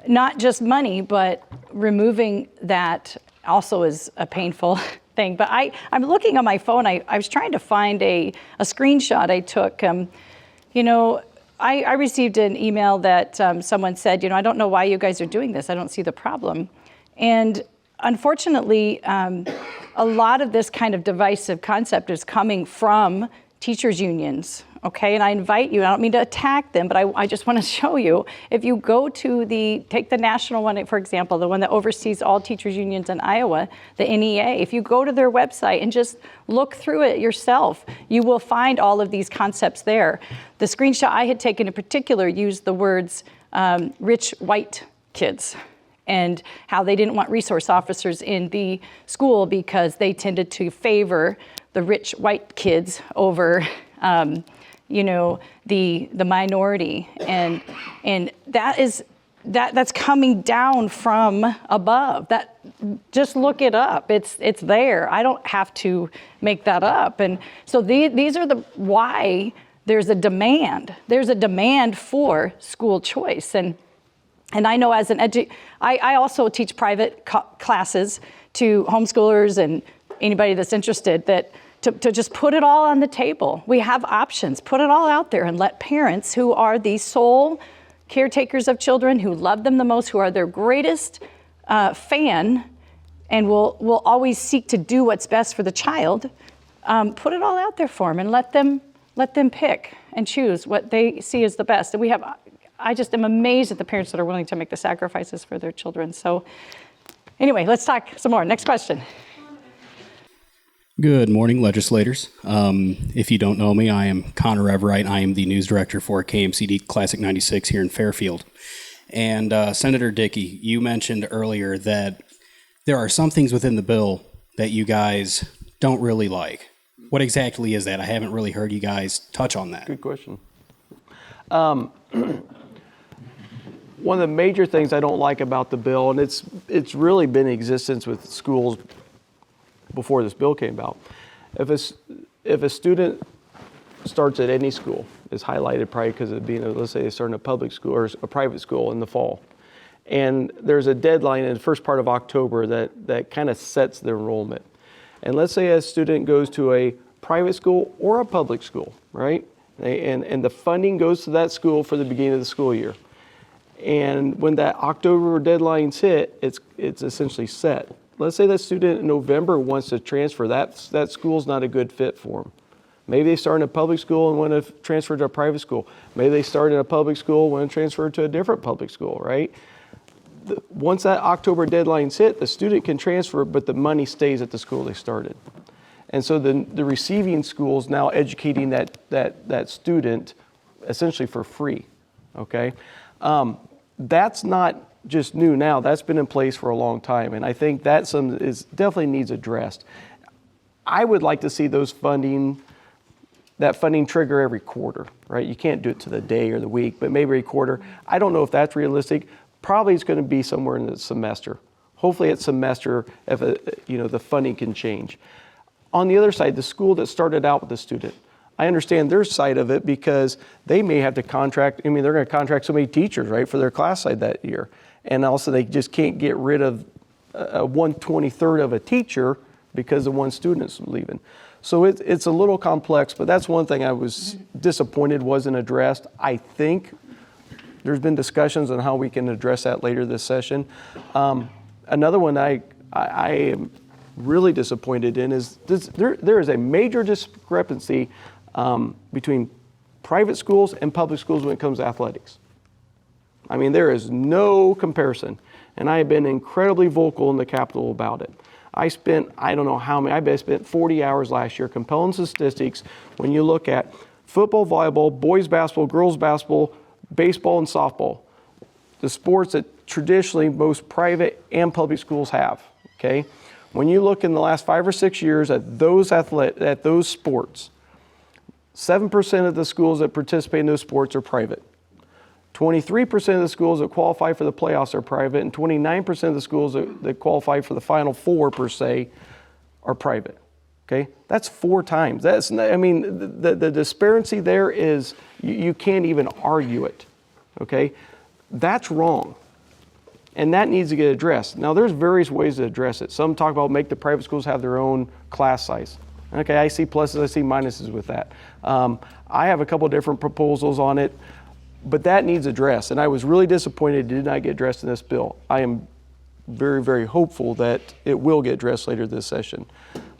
not just money, but removing that also is a painful thing. But I'm looking on my phone, I was trying to find a screenshot I took. I received an email that someone said, I don't know why you guys are doing this. I don't see the problem. And unfortunately, a lot of this kind of divisive concept is coming from teachers' unions, okay? And I invite you, I don't mean to attack them, but I just want to show you, if you go to take the national one, for example, the one that oversees all teachers' unions in Iowa, the NEA, if you go to their website and just look through it yourself, you will find all of these concepts there. The screenshot I had taken in particular used the words rich white kids, and how they didn't want resource officers in the school because they tended to favor the rich white kids over, the minority, and that's coming down from above. That, just look it up. It's there. I don't have to make that up. And so these are why there's a demand. There's a demand for school choice. And I know as I also teach private classes to homeschoolers and anybody that's interested, that to just put it all on the table. We have options. Put it all out there and let parents who are the sole caretakers of children, who love them the most, who are their greatest fan, and will always seek to do what's best for the child, put it all out there for them and let them pick and choose what they see as the best. And I just am amazed at the parents that are willing to make the sacrifices for their children. So anyway, let's talk some more. Next question. Good morning, legislators. If you don't know me, I am Connor Everett. I am the news director for KMCD Classic 96 here in Fairfield. And Senator Dickey, you mentioned earlier that there are some things within the bill that you guys don't really like. What exactly is that? I haven't really heard you guys touch on that. Good question. One of the major things I don't like about the bill, and it's really been in existence with schools before this bill came about. If a student starts at any school, it's highlighted probably because of being, let's say they start in a public school or a private school in the fall, and there's a deadline in the first part of October that kind of sets the enrollment. And let's say a student goes to a private school or a public school, right? And the funding goes to that school for the beginning of the school year. And when that October deadline's hit, it's essentially set. Let's say that student in November wants to transfer. That school's not a good fit for them. Maybe they start in a public school and want to transfer to a private school. Maybe they start in a public school and want to transfer to a different public school, right? Once that October deadline's hit, the student can transfer, but the money stays at the school they started. And so the receiving school is now educating that student essentially for free, okay? That's not just new now. That's been in place for a long time, and I think that definitely needs addressed. I would like to see that funding trigger every quarter, right? You can't do it to the day or the week, but maybe every quarter. I don't know if that's realistic. Probably it's going to be somewhere in the semester. Hopefully at semester, if the funding can change. On the other side, the school that started out with the student, I understand their side of it because they may have to contract, they're going to contract so many teachers, right, for their class side that year. And also they just can't get rid of 1/23 of a teacher because the one student's leaving. So it's a little complex, but that's one thing I was disappointed wasn't addressed. I think there's been discussions on how we can address that later this session. Another one I am really disappointed in is there is a major discrepancy between private schools and public schools when it comes to athletics. There is no comparison, and I have been incredibly vocal in the Capitol about it. I spent, I don't know how many, I bet I spent 40 hours last year compelling statistics when you look at football, volleyball, boys basketball, girls basketball, baseball, and softball, the sports that traditionally most private and public schools have, okay? When you look in the last 5 or 6 years at those sports, 7% of the schools that participate in those sports are private. 23% of the schools that qualify for the playoffs are private, and 29% of the schools that qualify for the Final Four, per se, are private. Okay? That's 4 times. The disparity there is, you can't even argue it. Okay? That's wrong. And that needs to get addressed. Now, there's various ways to address it. Some talk about make the private schools have their own class size. Okay, I see pluses, I see minuses with that. I have a couple different proposals on it. But that needs addressed, and I was really disappointed it did not get addressed in this bill. I am very, very hopeful that it will get addressed later this session.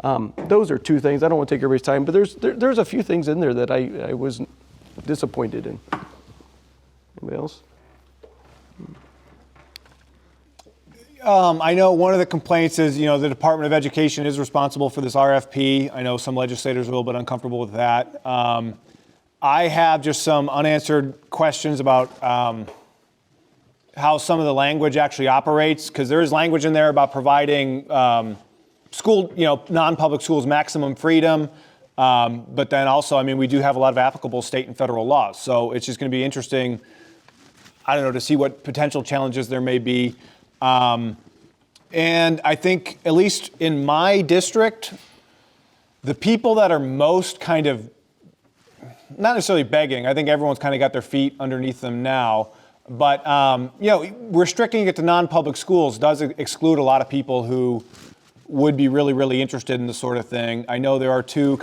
Those are 2 things. I don't want to take everybody's time, but there's a few things in there that I was disappointed in. Anybody else? I know one of the complaints is, the Department of Education is responsible for this RFP. I know some legislators are a little bit uncomfortable with that. I have just some unanswered questions about how some of the language actually operates, because there is language in there about providing non-public schools maximum freedom. But then also, we do have a lot of applicable state and federal laws. So it's just going to be interesting, to see what potential challenges there may be. And I think, at least in my district, the people that are most kind of not necessarily begging. I think everyone's kind of got their feet underneath them now. But, restricting it to non-public schools does exclude a lot of people who would be really, really interested in this sort of thing. I know there are 2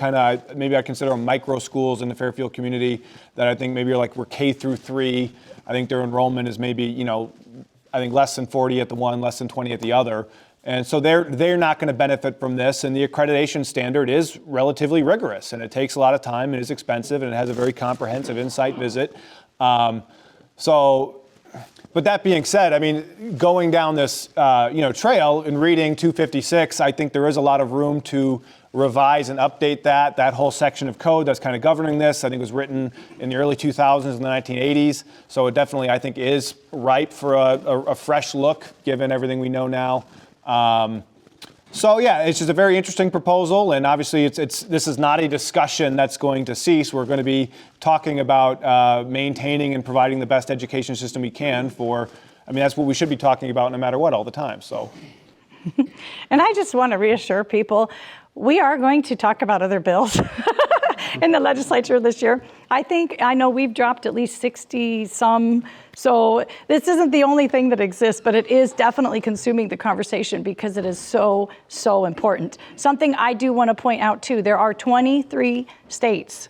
maybe I consider them micro schools in the Fairfield community that I think maybe we're K through 3. I think their enrollment is maybe, I think less than 40 at the one, less than 20 at the other. And so they're not going to benefit from this, and the accreditation standard is relatively rigorous, and it takes a lot of time, and is expensive, and it has a very comprehensive in-site visit. But that being said, going down this trail and reading 256, I think there is a lot of room to revise and update that whole section of code that's kind of governing this. I think it was written in the early 2000s and the 1980s, so it definitely, I think, is ripe for a fresh look, given everything we know now. It's just a very interesting proposal, and obviously this is not a discussion that's going to cease. We're going to be talking about maintaining and providing the best education system we can that's what we should be talking about no matter what all the time. So, And I just want to reassure people, we are going to talk about other bills in the legislature this year. I know we've dropped at least 60 some, so this isn't the only thing that exists, but it is definitely consuming the conversation because it is so, so important. Something I do want to point out too, there are 23 states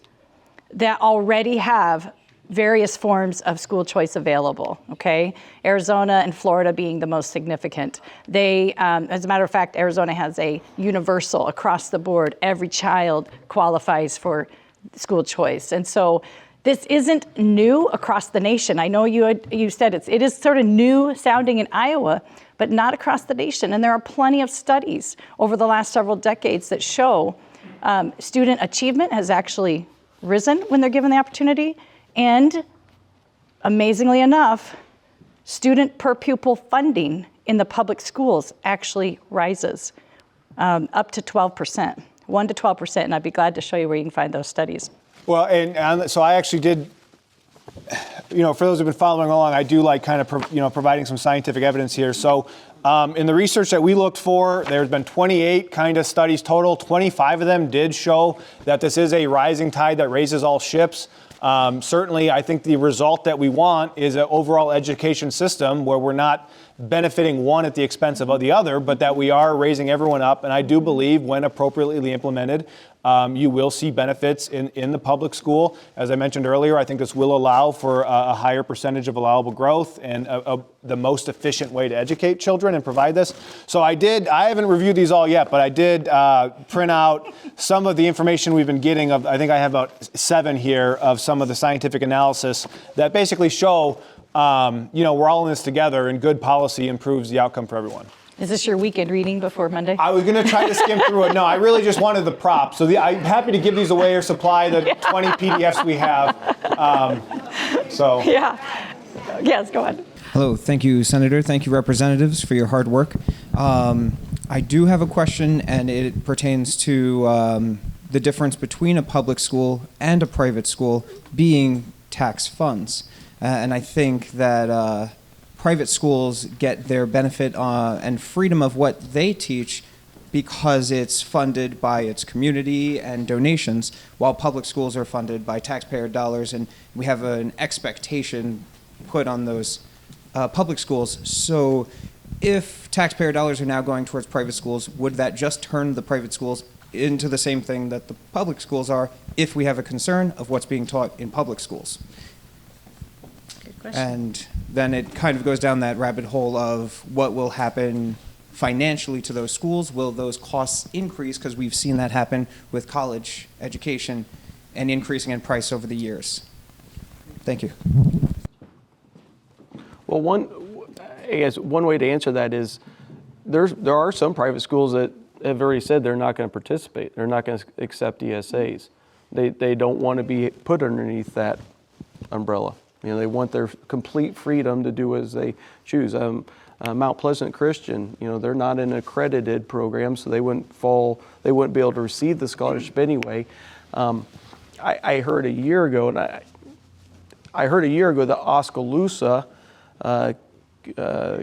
that already have various forms of school choice available, okay? Arizona and Florida being the most significant. They, as a matter of fact, Arizona has a universal across the board, every child qualifies for school choice. And so this isn't new across the nation. I know you said it is sort of new sounding in Iowa, but not across the nation. And there are plenty of studies over the last several decades that show Student achievement has actually risen when they're given the opportunity, and amazingly enough, student per pupil funding in the public schools actually rises up to 12%, 1 to 12%, and I'd be glad to show you where you can find those studies. Well, and so I actually did, for those who've been following along, I do like kind of, providing some scientific evidence here. So in the research that we looked for, there's been 28 kind of studies total. 25 of them did show that this is a rising tide that raises all ships. Certainly, I think the result that we want is an overall education system where we're not benefiting one at the expense of the other, but that we are raising everyone up. And I do believe when appropriately implemented, you will see benefits in the public school. As I mentioned earlier, I think this will allow for a higher percentage of allowable growth and the most efficient way to educate children and provide this. So I haven't reviewed these all yet, but I did print out some of the information we've been getting I think I have about 7 here of some of the scientific analysis that basically show, we're all in this together and good policy improves the outcome for everyone. Is this your weekend reading before Monday? I was going to try to skim through it. No, I really just wanted the props. So I'm happy to give these away or supply the 20 PDFs we have. Yeah. Yes, go ahead. Hello. Thank you, Senator. Thank you, representatives, for your hard work. I do have a question, and it pertains to the difference between a public school and a private school being tax funds. And I think that private schools get their benefit and freedom of what they teach because it's funded by its community and donations, while public schools are funded by taxpayer dollars, and we have an expectation put on those public schools. So if taxpayer dollars are now going towards private schools, would that just turn the private schools into the same thing that the public schools are if we have a concern of what's being taught in public schools? And then it kind of goes down that rabbit hole of what will happen financially to those schools. Will those costs increase? Because we've seen that happen with college education and increasing in price over the years. Thank you. Well, one way to answer that is there are some private schools that have already said they're not going to participate. They're not going to accept ESAs. They don't want to be put underneath that umbrella. They want their complete freedom to do as they choose. Mount Pleasant Christian, they're not an accredited program, so they wouldn't be able to receive the scholarship anyway. I heard a year ago, that Oskaloosa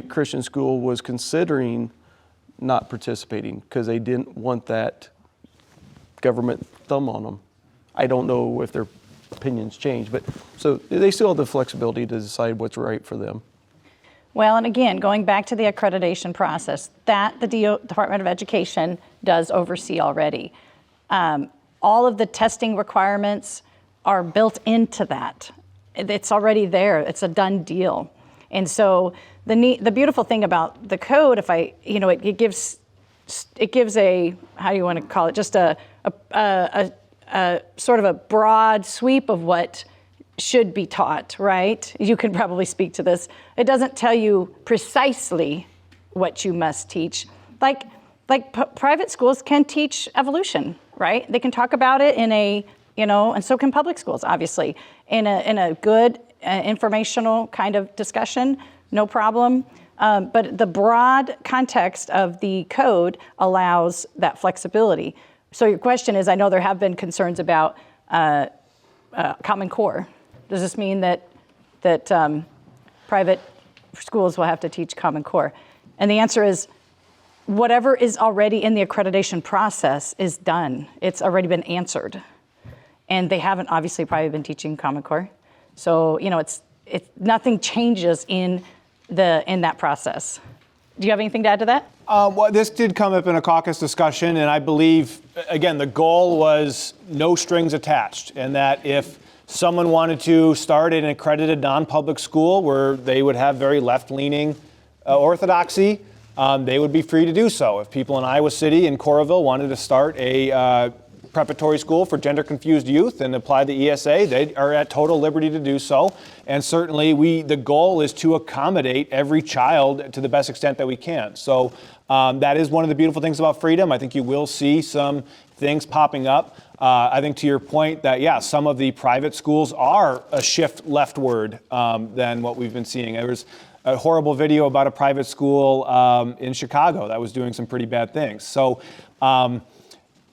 Christian school was considering not participating because they didn't want that government thumb on them. I don't know if their opinions change, but so they still have the flexibility to decide what's right for them. Well, and again, going back to the accreditation process, that the Department of Education does oversee already. All of the testing requirements are built into that. It's already there. It's a done deal. And so the beautiful thing about the code, it gives a, how do you want to call it, just a sort of a broad sweep of what should be taught, right? You can probably speak to this. It doesn't tell you precisely what you must teach. Like private schools can teach evolution, right? They can talk about it in a, and so can public schools, obviously, in a good informational kind of discussion, no problem. But the broad context of the code allows that flexibility. So your question is, I know there have been concerns about Common Core. Does this mean that private schools will have to teach Common Core? And the answer is, whatever is already in the accreditation process is done. It's already been answered. And they haven't obviously probably been teaching Common Core. So, it's nothing changes in that process. Do you have anything to add to that? Well, this did come up in a caucus discussion, and I believe, again, the goal was no strings attached, and that if someone wanted to start an accredited non-public school where they would have very left-leaning orthodoxy, they would be free to do so. If people in Iowa City and Coralville wanted to start a preparatory school for gender confused youth and apply the ESA, they are at total liberty to do so. And certainly the goal is to accommodate every child to the best extent that we can. So that is one of the beautiful things about freedom. I think you will see some things popping up. I think to your point that, yeah, some of the private schools are a shift leftward than what we've been seeing. There was a horrible video about a private school in Chicago that was doing some pretty bad things. So,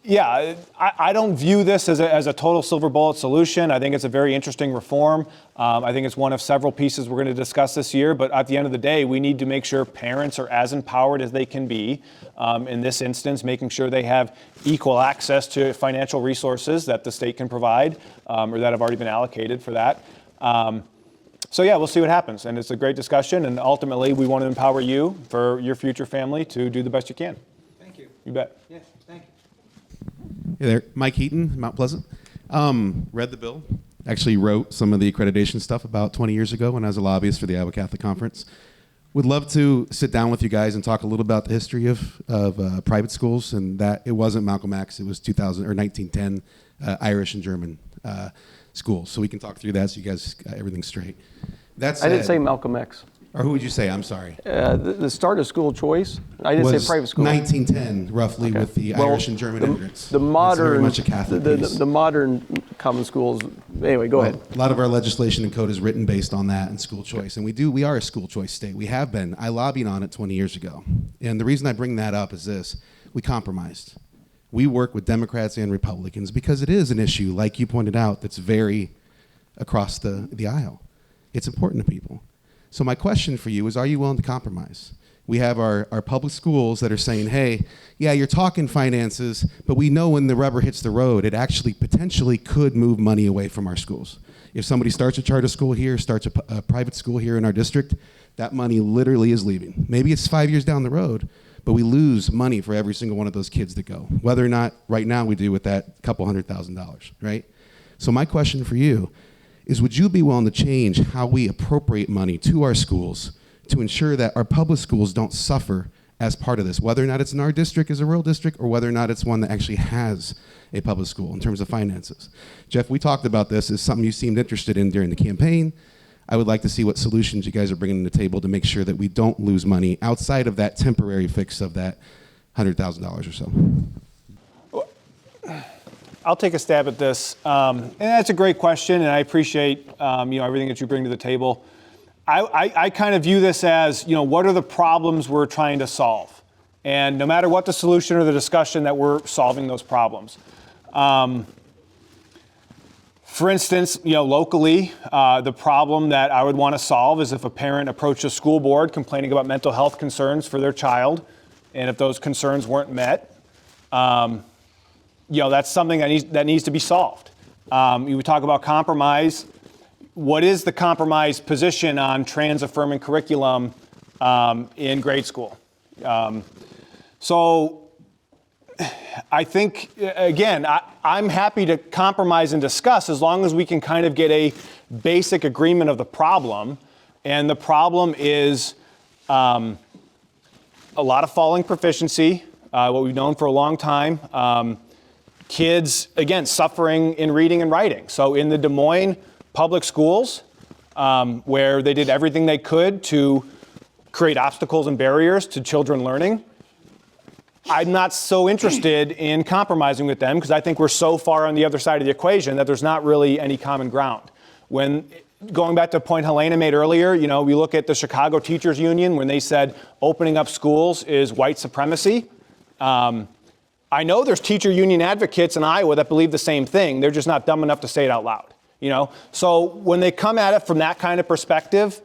yeah, I don't view this as a total silver bullet solution. I think it's a very interesting reform. I think it's one of several pieces we're going to discuss this year. But at the end of the day, we need to make sure parents are as empowered as they can be. In this instance, making sure they have equal access to financial resources that the state can provide or that have already been allocated for that. So yeah, we'll see what happens. And it's a great discussion. And ultimately, we want to empower you for your future family to do the best you can. Thank you. You bet. Yeah, thank you. Hey there, Mike Heaton, Mount Pleasant. Read the bill. Actually wrote some of the accreditation stuff about 20 years ago when I was a lobbyist for the Iowa Catholic Conference. Would love to sit down with you guys and talk a little about the history of private schools, and that it wasn't Malcolm X, it was 2000 or 1910 Irish and German schools. So we can talk through that so you guys got everything straight. That said, I didn't say Malcolm X. Or who would you say? I'm sorry. The start of school choice. I didn't say private school. 1910, roughly, Okay. with the Well, Irish and German immigrants. The modern, It's very much a Catholic piece. the modern common schools. Anyway, go ahead. A lot of our legislation and code is written based on that and school choice. And we are a school choice state. We have been. I lobbied on it 20 years ago. And the reason I bring that up is this. We compromised. We work with Democrats and Republicans because it is an issue, like you pointed out, that's very across the aisle. It's important to people. So my question for you is, are you willing to compromise? We have our public schools that are saying, hey, yeah, you're talking finances, but we know when the rubber hits the road, it actually potentially could move money away from our schools. If somebody starts a charter school here, starts a private school here in our district, that money literally is leaving. Maybe it's 5 years down the road, but we lose money for every single one of those kids that go, whether or not right now we do with that couple $100,000, right? So my question for you is, would you be willing to change how we appropriate money to our schools to ensure that our public schools don't suffer as part of this, whether or not it's in our district as a rural district or whether or not it's one that actually has a public school in terms of finances? Jeff, we talked about this as something you seemed interested in during the campaign. I would like to see what solutions you guys are bringing to the table to make sure that we don't lose money outside of that temporary fix of that $100,000 or so. I'll take a stab at this. And that's a great question, and I appreciate everything that you bring to the table. I kind of view this as, what are the problems we're trying to solve? And no matter what the solution or the discussion, that we're solving those problems. For instance, locally, the problem that I would want to solve is if a parent approached a school board complaining about mental health concerns for their child, and if those concerns weren't met, that's something that needs to be solved. You would talk about compromise. What is the compromise position on trans-affirming curriculum in grade school? So I think, again, I'm happy to compromise and discuss as long as we can kind of get a basic agreement of the problem. And the problem is a lot of falling proficiency, what we've known for a long time. Kids, again, suffering in reading and writing. So in the Des Moines public schools, where they did everything they could to create obstacles and barriers to children learning, I'm not so interested in compromising with them because I think we're so far on the other side of the equation that there's not really any common ground. Going back to a point Helena made earlier, we look at the Chicago Teachers Union when they said opening up schools is white supremacy. I know there's teacher union advocates in Iowa that believe the same thing. They're just not dumb enough to say it out loud. So when they come at it from that kind of perspective,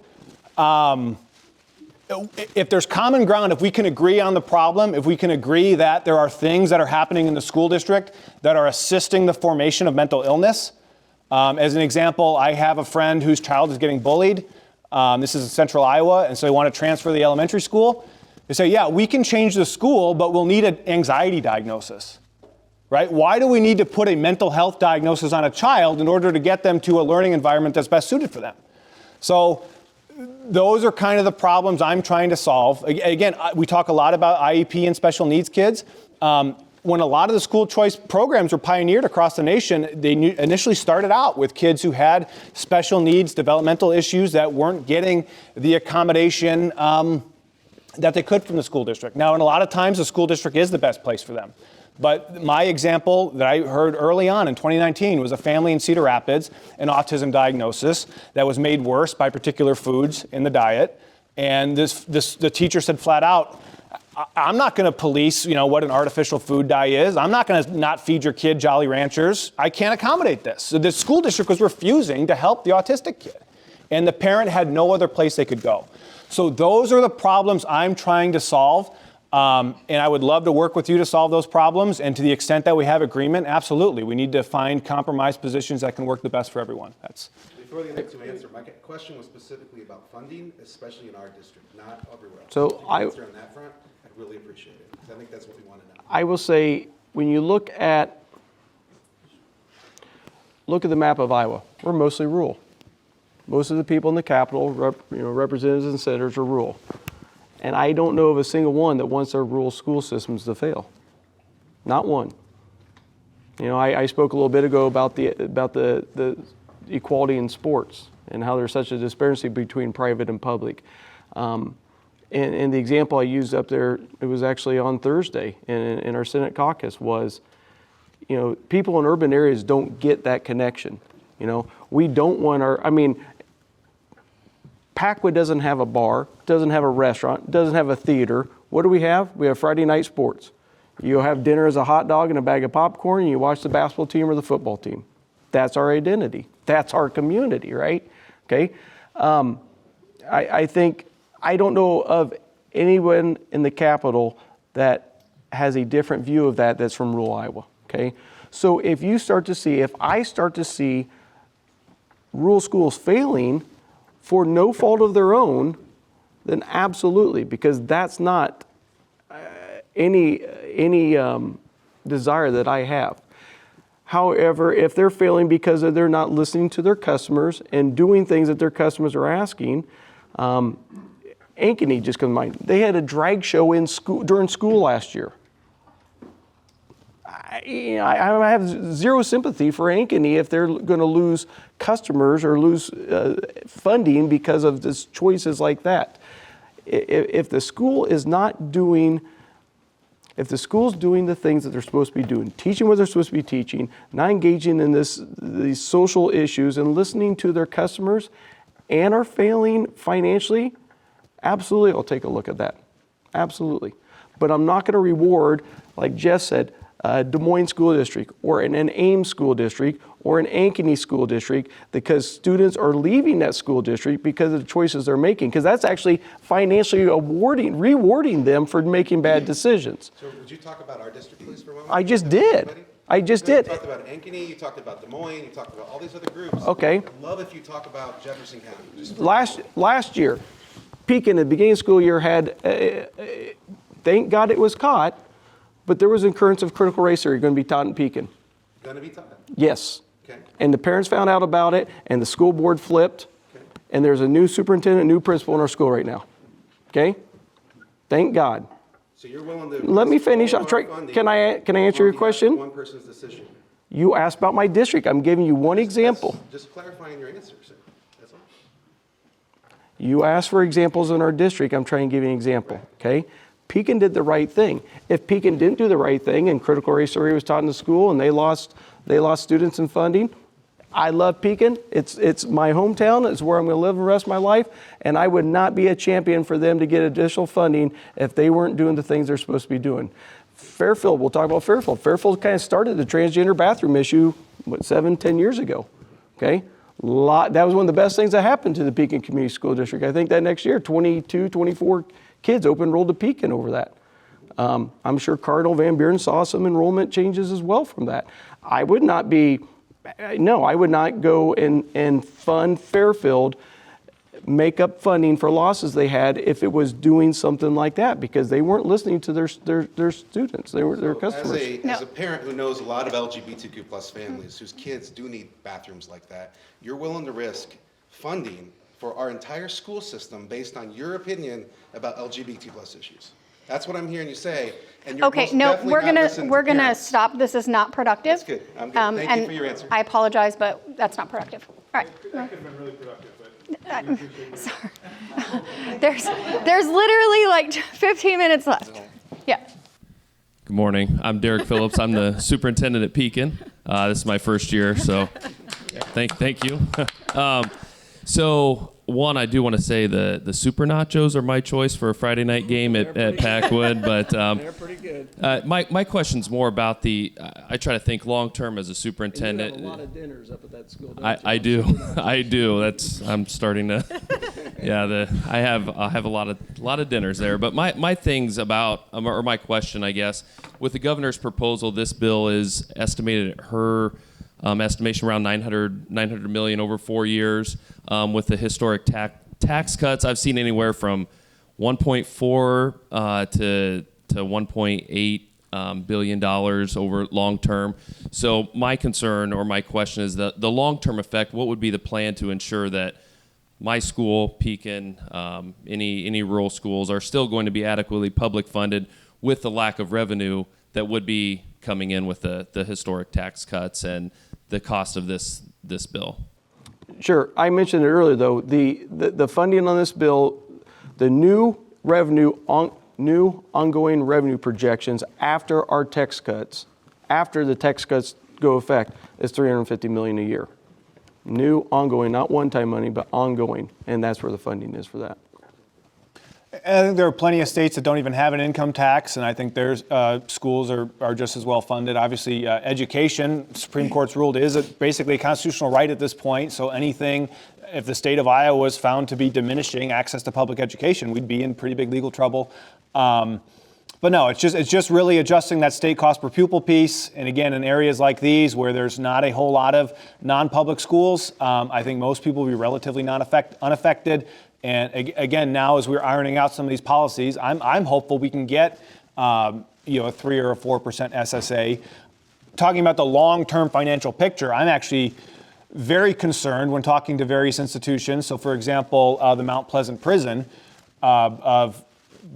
if there's common ground, if we can agree on the problem, if we can agree that there are things that are happening in the school district that are assisting the formation of mental illness. As an example, I have a friend whose child is getting bullied. This is in central Iowa, and so they want to transfer to the elementary school. They say, yeah, we can change the school, but we'll need an anxiety diagnosis, right? Why do we need to put a mental health diagnosis on a child in order to get them to a learning environment that's best suited for them? So those are kind of the problems I'm trying to solve. Again, we talk a lot about IEP and special needs kids. when a lot of the school choice programs were pioneered across the nation, they initially started out with kids who had special needs, developmental issues that weren't getting the accommodation that they could from the school district. Now, and a lot of times the school district is the best place for them. But my example that I heard early on in 2019 was a family in Cedar Rapids, an autism diagnosis that was made worse by particular foods in the diet. And the teacher said flat out, I'm not going to police, what an artificial food dye is. I'm not going to not feed your kid Jolly Ranchers. I can't accommodate this. So the school district was refusing to help the autistic kid. And the parent had no other place they could go. So those are the problems I'm trying to solve. And I would love to work with you to solve those problems. And to the extent that we have agreement, absolutely. We need to find compromise positions that can work the best for everyone. Before the next answer, my question was specifically about funding, especially in our district, not everywhere else. So If you can answer on that front, I'd really appreciate it, because I think that's what we want to know. I will say, when you look at the map of Iowa, we're mostly rural. Most of the people in the Capitol, representatives and senators, are rural. And I don't know of a single one that wants their rural school systems to fail. Not one. I spoke a little bit ago about the equality in sports and how there's such a disparity between private and public. And the example I used up there, it was actually on Thursday in our Senate caucus, was, people in urban areas don't get that connection. We don't want Packwood doesn't have a bar, doesn't have a restaurant, doesn't have a theater. What do we have? We have Friday night sports. You have dinner as a hot dog and a bag of popcorn, and you watch the basketball team or the football team. That's our identity. That's our community, right? Okay. I think, I don't know of anyone in the Capitol that has a different view of that that's from rural Iowa, okay? So if I start to see rural schools failing for no fault of their own, then absolutely, because that's not any desire that I have. However, if they're failing because they're not listening to their customers and doing things that their customers are asking, Ankeny just comes to mind. They had a drag show during school last year. I have zero sympathy for Ankeny if they're going to lose customers or lose funding because of this choices like that. If the school is not doing, if the school's doing the things that they're supposed to be doing, teaching what they're supposed to be teaching, not engaging in these social issues and listening to their customers, and are failing financially, absolutely, I'll take a look at that. Absolutely. But I'm not going to reward, like Jess said, Des Moines School District or an Ames School District or an Ankeny School District because students are leaving that school district because of the choices they're making, because that's actually financially rewarding them for making bad decisions. So would you talk about our district, please, for a moment? I just did. I just did. You talked about Ankeny, you talked about Des Moines, you talked about all these other groups. Okay. I'd love if you talk about Jefferson County. Last year, Pekin at the beginning of the school year had, thank God it was caught, but there was an occurrence of critical race theory going to be taught in Pekin. Going to be taught? Yes. Okay. And the parents found out about it, and the school board flipped, and there's a new superintendent, new principal in our school right now. Okay? Thank God. So you're willing to... Let me finish. Can I answer your question? One person's decision. You asked about my district. I'm giving you one example. Just clarifying your answer, sir. That's all. You asked for examples in our district. I'm trying to give you an example. Okay? Pekin did the right thing. If Pekin didn't do the right thing and critical race theory was taught in the school and they lost students and funding, I love Pekin. It's my hometown. It's where I'm going to live the rest of my life. And I would not be a champion for them to get additional funding if they weren't doing the things they're supposed to be doing. Fairfield, we'll talk about Fairfield. Fairfield kind of started the transgender bathroom issue, 7-10 years ago. Okay? That was one of the best things that happened to the Pekin Community School District. I think that next year, 24 kids open-enrolled to Pekin over that. I'm sure Cardinal Van Buren saw some enrollment changes as well from that. I would not go and fund Fairfield, make up funding for losses they had if it was doing something like that, because they weren't listening to their students, their customers. As a parent who knows a lot of LGBTQ plus families whose kids do need bathrooms like that, you're willing to risk funding for our entire school system based on your opinion about LGBT plus issues? That's what I'm hearing you say. And you're Okay, most no, definitely we're not gonna listening to we're gonna parents. stop. This is not productive. That's good. I'm good. Thank you and for your answer. I apologize, but that's not productive. All right. That could have been really productive, but. Sorry. There's literally like 15 minutes left. Yeah. Good morning. I'm Derek Phillips. I'm the superintendent at Pekin. This is my first year, so thank you. So one, I do want to say the super nachos are my choice for a Friday night game at Packwood, but They're pretty good. my question's more about I try to think long term as a You superintendent. have a lot of dinners up at that school. Don't I you? do. I do. I'm starting to. Yeah, I have a lot of dinners there. But my things about or my question, I guess, with the governor's proposal, this bill is estimated at her estimation around 900 million over 4 years. With the historic tax cuts, I've seen anywhere from 1.4 to 1.8 billion dollars over long term. So my concern or my question is the long term effect. What would be the plan to ensure that my school, Pekin, any rural schools are still going to be adequately public funded with the lack of revenue that would be coming in with the historic tax cuts and the cost of this bill? Sure. I mentioned it earlier, though. The funding on this bill, the new ongoing revenue projections after our tax cuts, after the tax cuts go effect, is $350 million a year. New ongoing, not one-time money, but ongoing, and that's where the funding is for that. I think there are plenty of states that don't even have an income tax, and I think there's schools are just as well funded. Obviously, education, Supreme Court's ruled, is basically a constitutional right at this point. So anything, if the state of Iowa was found to be diminishing access to public education, we'd be in pretty big legal trouble. But no, it's just really adjusting that state cost per pupil piece. And again, in areas like these where there's not a whole lot of non-public schools, I think most people will be relatively unaffected. And again, now as we're ironing out some of these policies, I'm hopeful we can get a 3 or a 4% SSA. Talking about the long-term financial picture, I'm actually very concerned when talking to various institutions. So, for example, the Mount Pleasant Prison of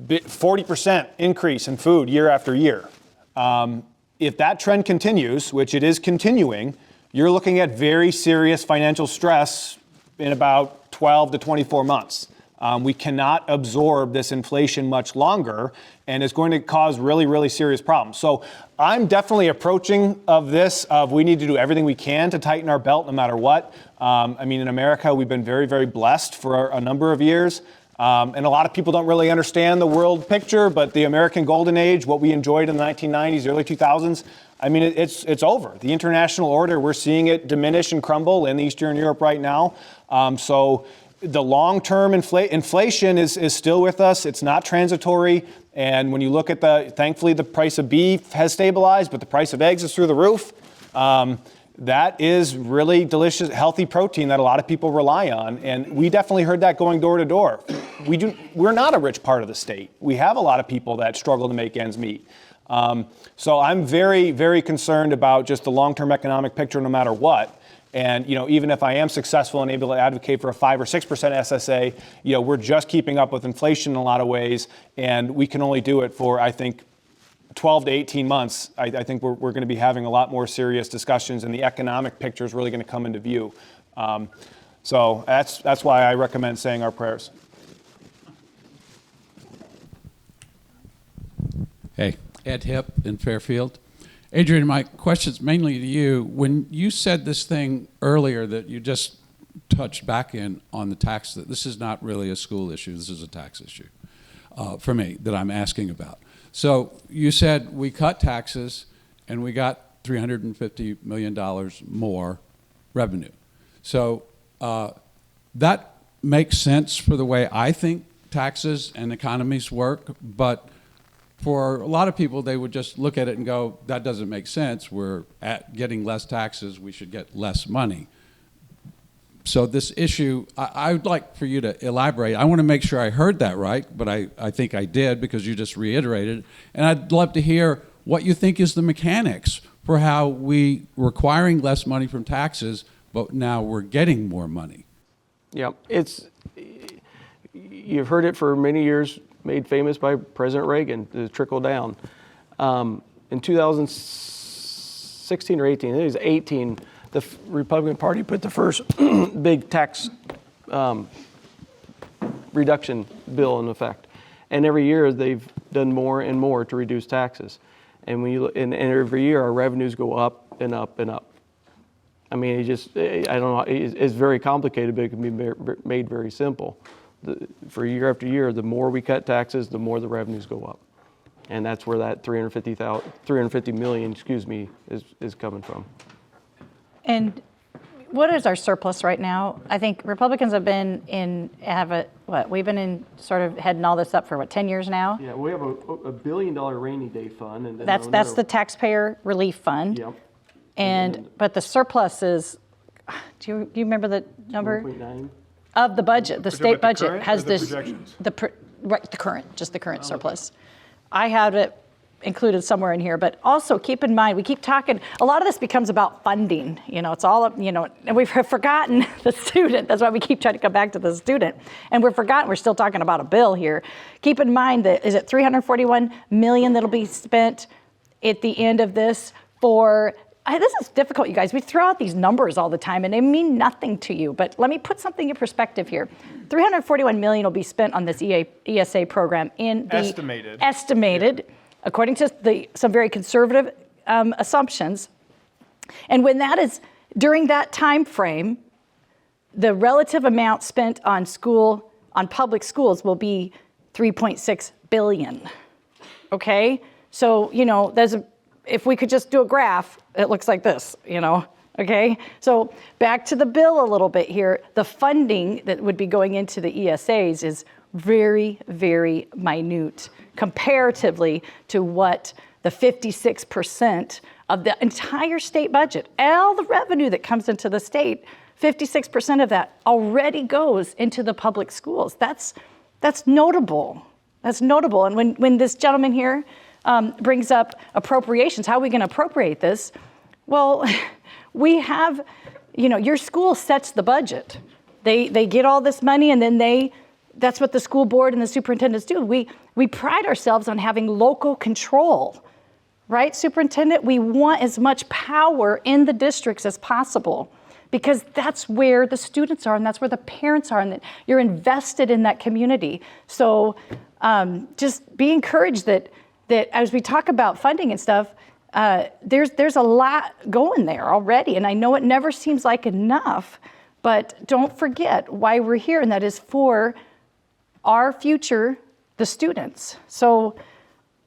40% increase in food year after year. If that trend continues, which it is continuing, you're looking at very serious financial stress in about 12 to 24 months. We cannot absorb this inflation much longer, and it's going to cause really, really serious problems. So I'm definitely approaching of this of we need to do everything we can to tighten our belt no matter what. I mean, in America, we've been very, very blessed for a number of years. And a lot of people don't really understand the world picture, but the American Golden Age, what we enjoyed in the 1990s, early 2000s, I mean, it's over. The international order, we're seeing it diminish and crumble in Eastern Europe right now. So the long-term inflation is still with us. It's not transitory. And when you look at thankfully the price of beef has stabilized, but the price of eggs is through the roof. That is really delicious, healthy protein that a lot of people rely on. And we definitely heard that going door to door. We're not a rich part of the state. We have a lot of people that struggle to make ends meet. So I'm very, very concerned about just the long-term economic picture no matter what. And, even if I am successful and able to advocate for a 5 or 6% SSA, we're just keeping up with inflation in a lot of ways. And we can only do it for, I think, 12 to 18 months. I think we're going to be having a lot more serious discussions, and the economic picture is really going to come into view. So that's why I recommend saying our prayers. Hey, Ed Hipp in Fairfield. Adrian, my question's mainly to you. When you said this thing earlier that you just touched back in on the tax, that this is not really a school issue, this is a tax issue for me that I'm asking about. So you said we cut taxes and we got $350 million more revenue. So that makes sense for the way I think taxes and economies work, but for a lot of people, they would just look at it and go, that doesn't make sense. We're getting less taxes. We should get less money. So this issue, I would like for you to elaborate. I want to make sure I heard that right, but I think I did because you just reiterated. And I'd love to hear what you think is the mechanics for how we requiring less money from taxes, but now we're getting more money. Yeah, you've heard it for many years. made famous by President Reagan to trickle down. In 2016 or 18, I think it was 18, the Republican Party put the first big tax reduction bill in effect. And every year they've done more and more to reduce taxes. And when you and every year our revenues go up and up and up. I mean, I don't know, it's very complicated, but it can be made very simple. For year after year, the more we cut taxes, the more the revenues go up. And that's where that 350 million, is coming from. And what is our surplus right now? I think Republicans have been we've been in sort of heading all this up for 10 years now? Yeah, we have a $1 billion rainy day fund. And That's the taxpayer relief fund. Yep. But the surplus is, do you remember the number? 1.9. Of the budget, the state about the budget current has or the this, projections? the current surplus. I have it included somewhere in here, but also keep in mind, we keep talking, a lot of this becomes about funding. It's all, and we've forgotten the student. That's why we keep trying to come back to the student. And we're still talking about a bill here. Keep in mind that, is it $341 million that'll be spent at the end of this for, this is difficult, you guys. We throw out these numbers all the time and they mean nothing to you, but let me put something in perspective here. $341 million will be spent on this ESA program in the estimated, according to some very conservative assumptions. And when that is, during that time frame, the relative amount spent on public schools will be $3.6 billion. Okay? So, if we could just do a graph, it looks like this, okay? So back to the bill a little bit here. The funding that would be going into the ESAs is very, very minute comparatively to what the 56% of the entire state budget, all the revenue that comes into the state, 56% of that already goes into the public schools. That's notable. That's notable. And when this gentleman here brings up appropriations, how are we going to appropriate this? Well, we have, your school sets the budget. They get all this money and then that's what the school board and the superintendents do. We pride ourselves on having local control, right, superintendent? We want as much power in the districts as possible because that's where the students are and that's where the parents are and that you're invested in that community. So just be encouraged that as we talk about funding and stuff, there's a lot going there already. And I know it never seems like enough, but don't forget why we're here, and that is for our future, the students. So,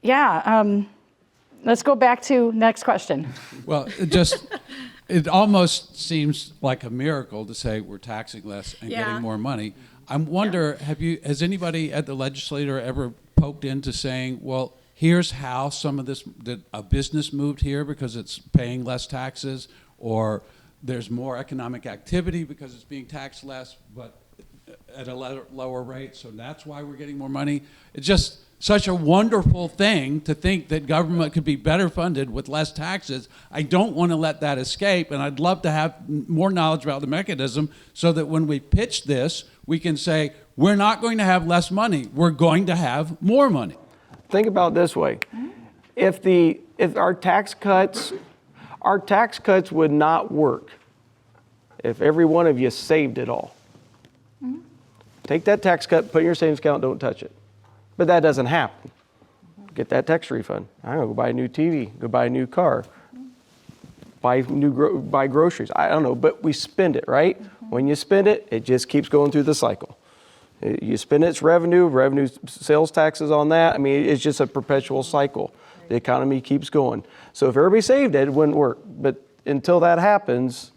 let's go back to next question. Well, it almost seems like a miracle to say we're taxing less and getting more money. I wonder, has anybody at the legislature ever poked into saying, well, here's how some of this, a business moved here because it's paying less taxes, or there's more economic activity because it's being taxed less, but at a lower rate, so that's why we're getting more money. It's just such a wonderful thing to think that government could be better funded with less taxes. I don't want to let that escape, and I'd love to have more knowledge about the mechanism so that when we pitch this, we can say, we're not going to have less money, we're going to have more money. Think about it this way. If our tax cuts would not work if every one of you saved it all. Take that tax cut, put it in your savings account, don't touch it. But that doesn't happen. Get that tax refund. I'm gonna go buy a new TV, go buy a new car, buy groceries. I don't know, but we spend it, right? When you spend it, it just keeps going through the cycle. You spend its revenue, sales taxes on that. I mean, it's just a perpetual cycle. The economy keeps going. So if everybody saved it, it wouldn't work. But until that happens,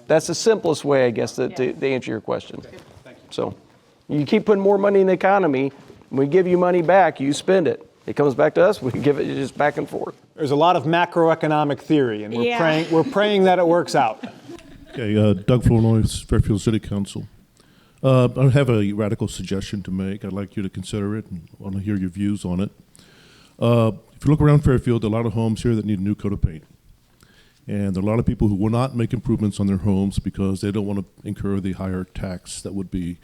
that's the simplest way, I guess, to answer your question. So you keep putting more money in the economy. When we give you money back, you spend it. It comes back to us, we give it just back and forth. There's a lot of macroeconomic theory, and we're praying that it works out. Okay, Doug Flournoy, Fairfield City Council. I have a radical suggestion to make. I'd like you to consider it and want to hear your views on it. If you look around Fairfield, there are a lot of homes here that need a new coat of paint. And there are a lot of people who will not make improvements on their homes because they don't want to incur the higher tax that would be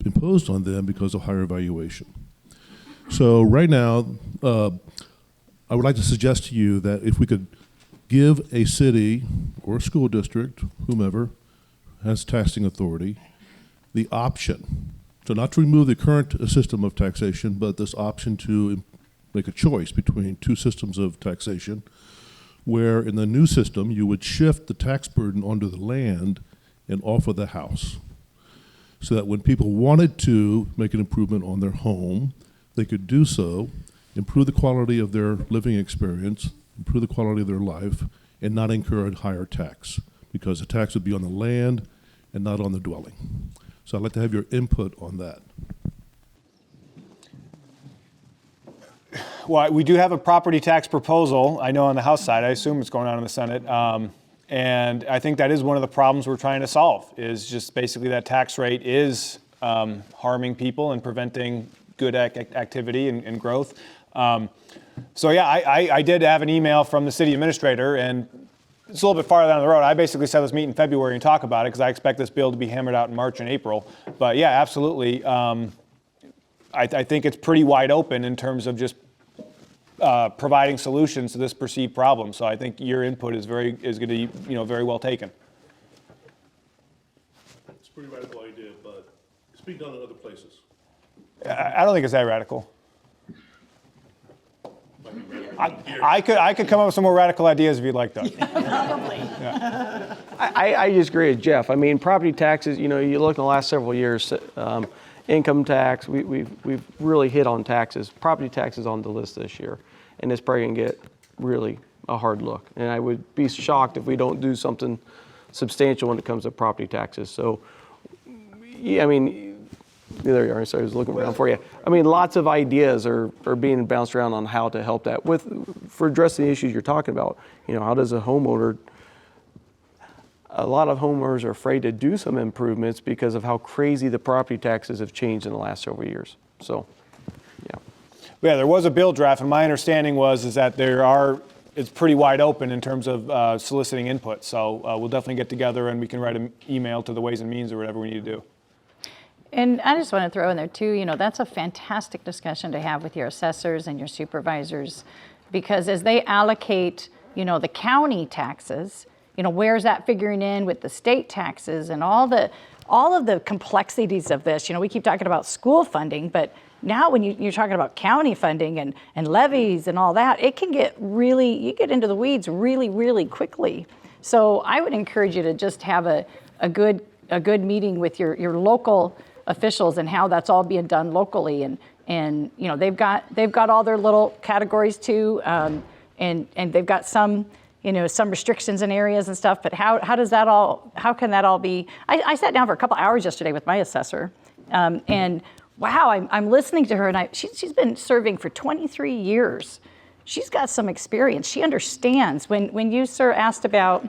imposed on them because of higher valuation. So right now, I would like to suggest to you that if we could give a city or a school district, whomever has taxing authority, the option, so not to remove the current system of taxation, but this option to make a choice between two systems of taxation, where in the new system you would shift the tax burden onto the land and off of the house. So that when people wanted to make an improvement on their home, they could do so, improve the quality of their living experience, improve the quality of their life, and not incur a higher tax, because the tax would be on the land and not on the dwelling. So I'd like to have your input on that. Well, we do have a property tax proposal, I know on the House side. I assume it's going on in the Senate. And I think that is one of the problems we're trying to solve, is just basically that tax rate is harming people and preventing good activity and growth. So yeah, I did have an email from the city administrator, and it's a little bit farther down the road. I basically said let's meet in February and talk about it, because I expect this bill to be hammered out in March and April. But yeah, absolutely. I think it's pretty wide open in terms of just providing solutions to this perceived problem. So I think your input is going to be very well taken. It's a pretty radical idea, but it's being done in other places. I don't think it's that radical. I could come up with some more radical ideas if you'd like, Doug. I just agree with Jeff. I mean, property taxes, you look in the last several years, income tax, we've really hit on taxes. Property taxes on the list this year, and it's probably going to get really a hard look. And I would be shocked if we don't do something substantial when it comes to property taxes. So, yeah, I mean, there you are. So I was looking around for you. I mean, lots of ideas are being bounced around on how to help that for addressing the issues you're talking about. How does a homeowner? A lot of homeowners are afraid to do some improvements because of how crazy the property taxes have changed in the last several years. So, yeah. Yeah, there was a bill draft, and my understanding is that it's pretty wide open in terms of soliciting input. So we'll definitely get together and we can write an email to the Ways and Means or whatever we need to do. And I just want to throw in there too, that's a fantastic discussion to have with your assessors and your supervisors, because as they allocate, the county taxes, where's that figuring in with the state taxes and all of the complexities of this? We keep talking about school funding, but now when you're talking about county funding and levies and all that, it can get you get into the weeds really, really quickly. So I would encourage you to just have a good meeting with your local officials and how that's all being done locally, and they've got all their little categories too, and they've got some restrictions in areas and stuff. But how can that all be? I sat down for a couple hours yesterday with my assessor, and wow, I'm listening to her, and she's been serving for 23 years. She's got some experience. She understands. When you, sir, asked about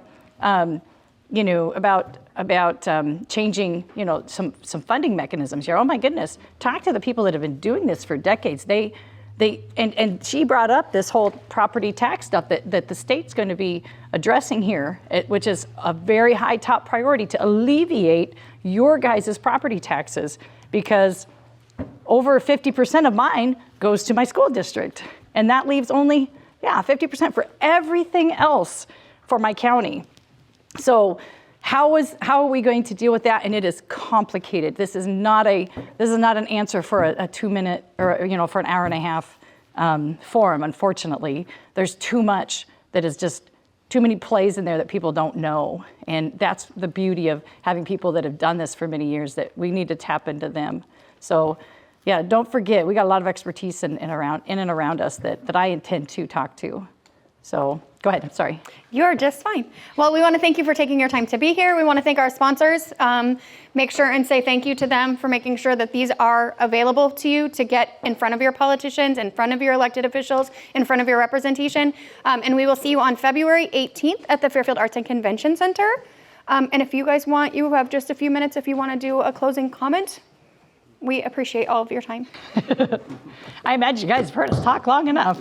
changing, some funding mechanisms here. Oh my goodness, talk to the people that have been doing this for decades. And she brought up this whole property tax stuff that the state's going to be addressing here, which is a very high top priority to alleviate your guys' property taxes, because over 50% of mine goes to my school district, and that leaves only 50% for everything else for my county. So how are we going to deal with that? And it is complicated. This is not an answer for a 2-minute or for an hour and a half forum. Unfortunately, there's too much that is just too many plays in there that people don't know, and that's the beauty of having people that have done this for many years, that we need to tap into them. So, yeah, don't forget, we got a lot of expertise in and around us that I intend to talk to. So go ahead, I'm sorry. You're just fine. Well, we want to thank you for taking your time to be here. We want to thank our sponsors. Make sure and say thank you to them for making sure that these are available to you to get in front of your politicians, in front of your elected officials, in front of your representation. And we will see you on February 18th at the Fairfield Arts and Convention Center. And if you guys you have just a few minutes if you want to do a closing comment. We appreciate all of your time. I imagine you guys have heard us talk long enough.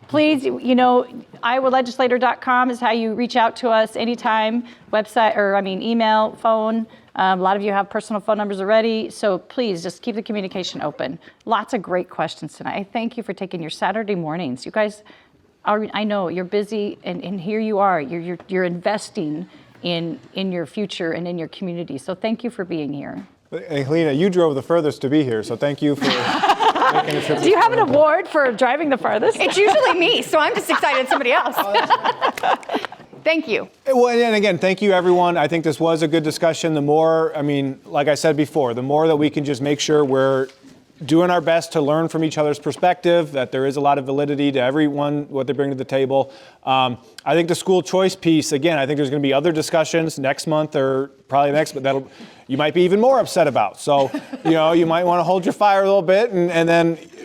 Please, iowalegislator.com is how you reach out to us anytime. Email, phone. A lot of you have personal phone numbers already, so please just keep the communication open. Lots of great questions tonight. I thank you for taking your Saturday mornings. You guys, I know you're busy, and here you are. You're investing in your future and in your community. So thank you for being here. Hey, Helena, you drove the furthest to be here, so thank you for making the trip. Do you have an award for driving the farthest? It's usually me, so I'm just excited it's somebody else. Thank you. Well, and again, thank you, everyone. I think this was a good discussion. The more, I mean, like I said before, the more that we can just make sure we're doing our best to learn from each other's perspective, that there is a lot of validity to everyone, what they bring to the table. I think the school choice piece, again, I think there's going to be other discussions next month or probably next, but you might be even more upset about. So, you might want to hold your fire a little bit,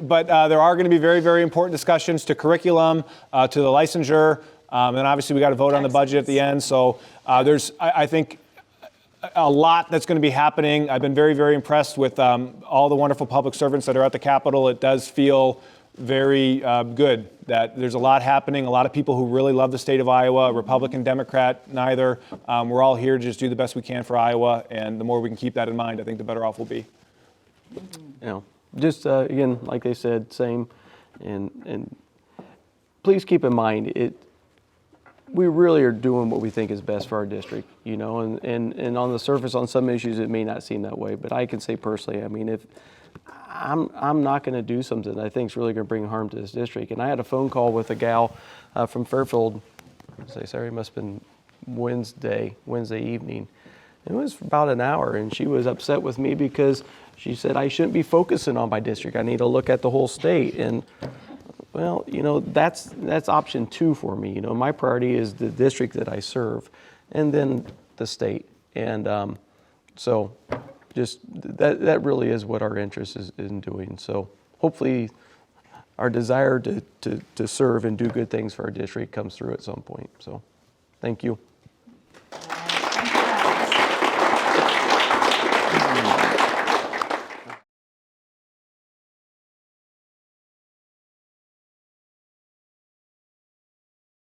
but there are going to be very, very important discussions to curriculum, to the licensure, and then obviously we got to vote on the budget at the end. So I think, a lot that's going to be happening. I've been very, very impressed with all the wonderful public servants that are at the Capitol. It does feel very good that there's a lot happening, a lot of people who really love the state of Iowa, Republican, Democrat, neither. We're all here to just do the best we can for Iowa, and the more we can keep that in mind, I think the better off we'll be. Just again, like they said, same, and please keep in mind we really are doing what we think is best for our district, and on the surface, on some issues, it may not seem that way, but I can say personally, I mean, if I'm not going to do something that I think is really going to bring harm to this district. And I had a phone call with a gal from Fairfield, it must have been Wednesday evening. It was about an hour, and she was upset with me because she said I shouldn't be focusing on my district. I need to look at the whole state. And well, that's option 2 for me. My priority is the district that I serve, and then the state. And so just that really is what our interest is in doing. So hopefully our desire to serve and do good things for our district comes through at some point. So thank you.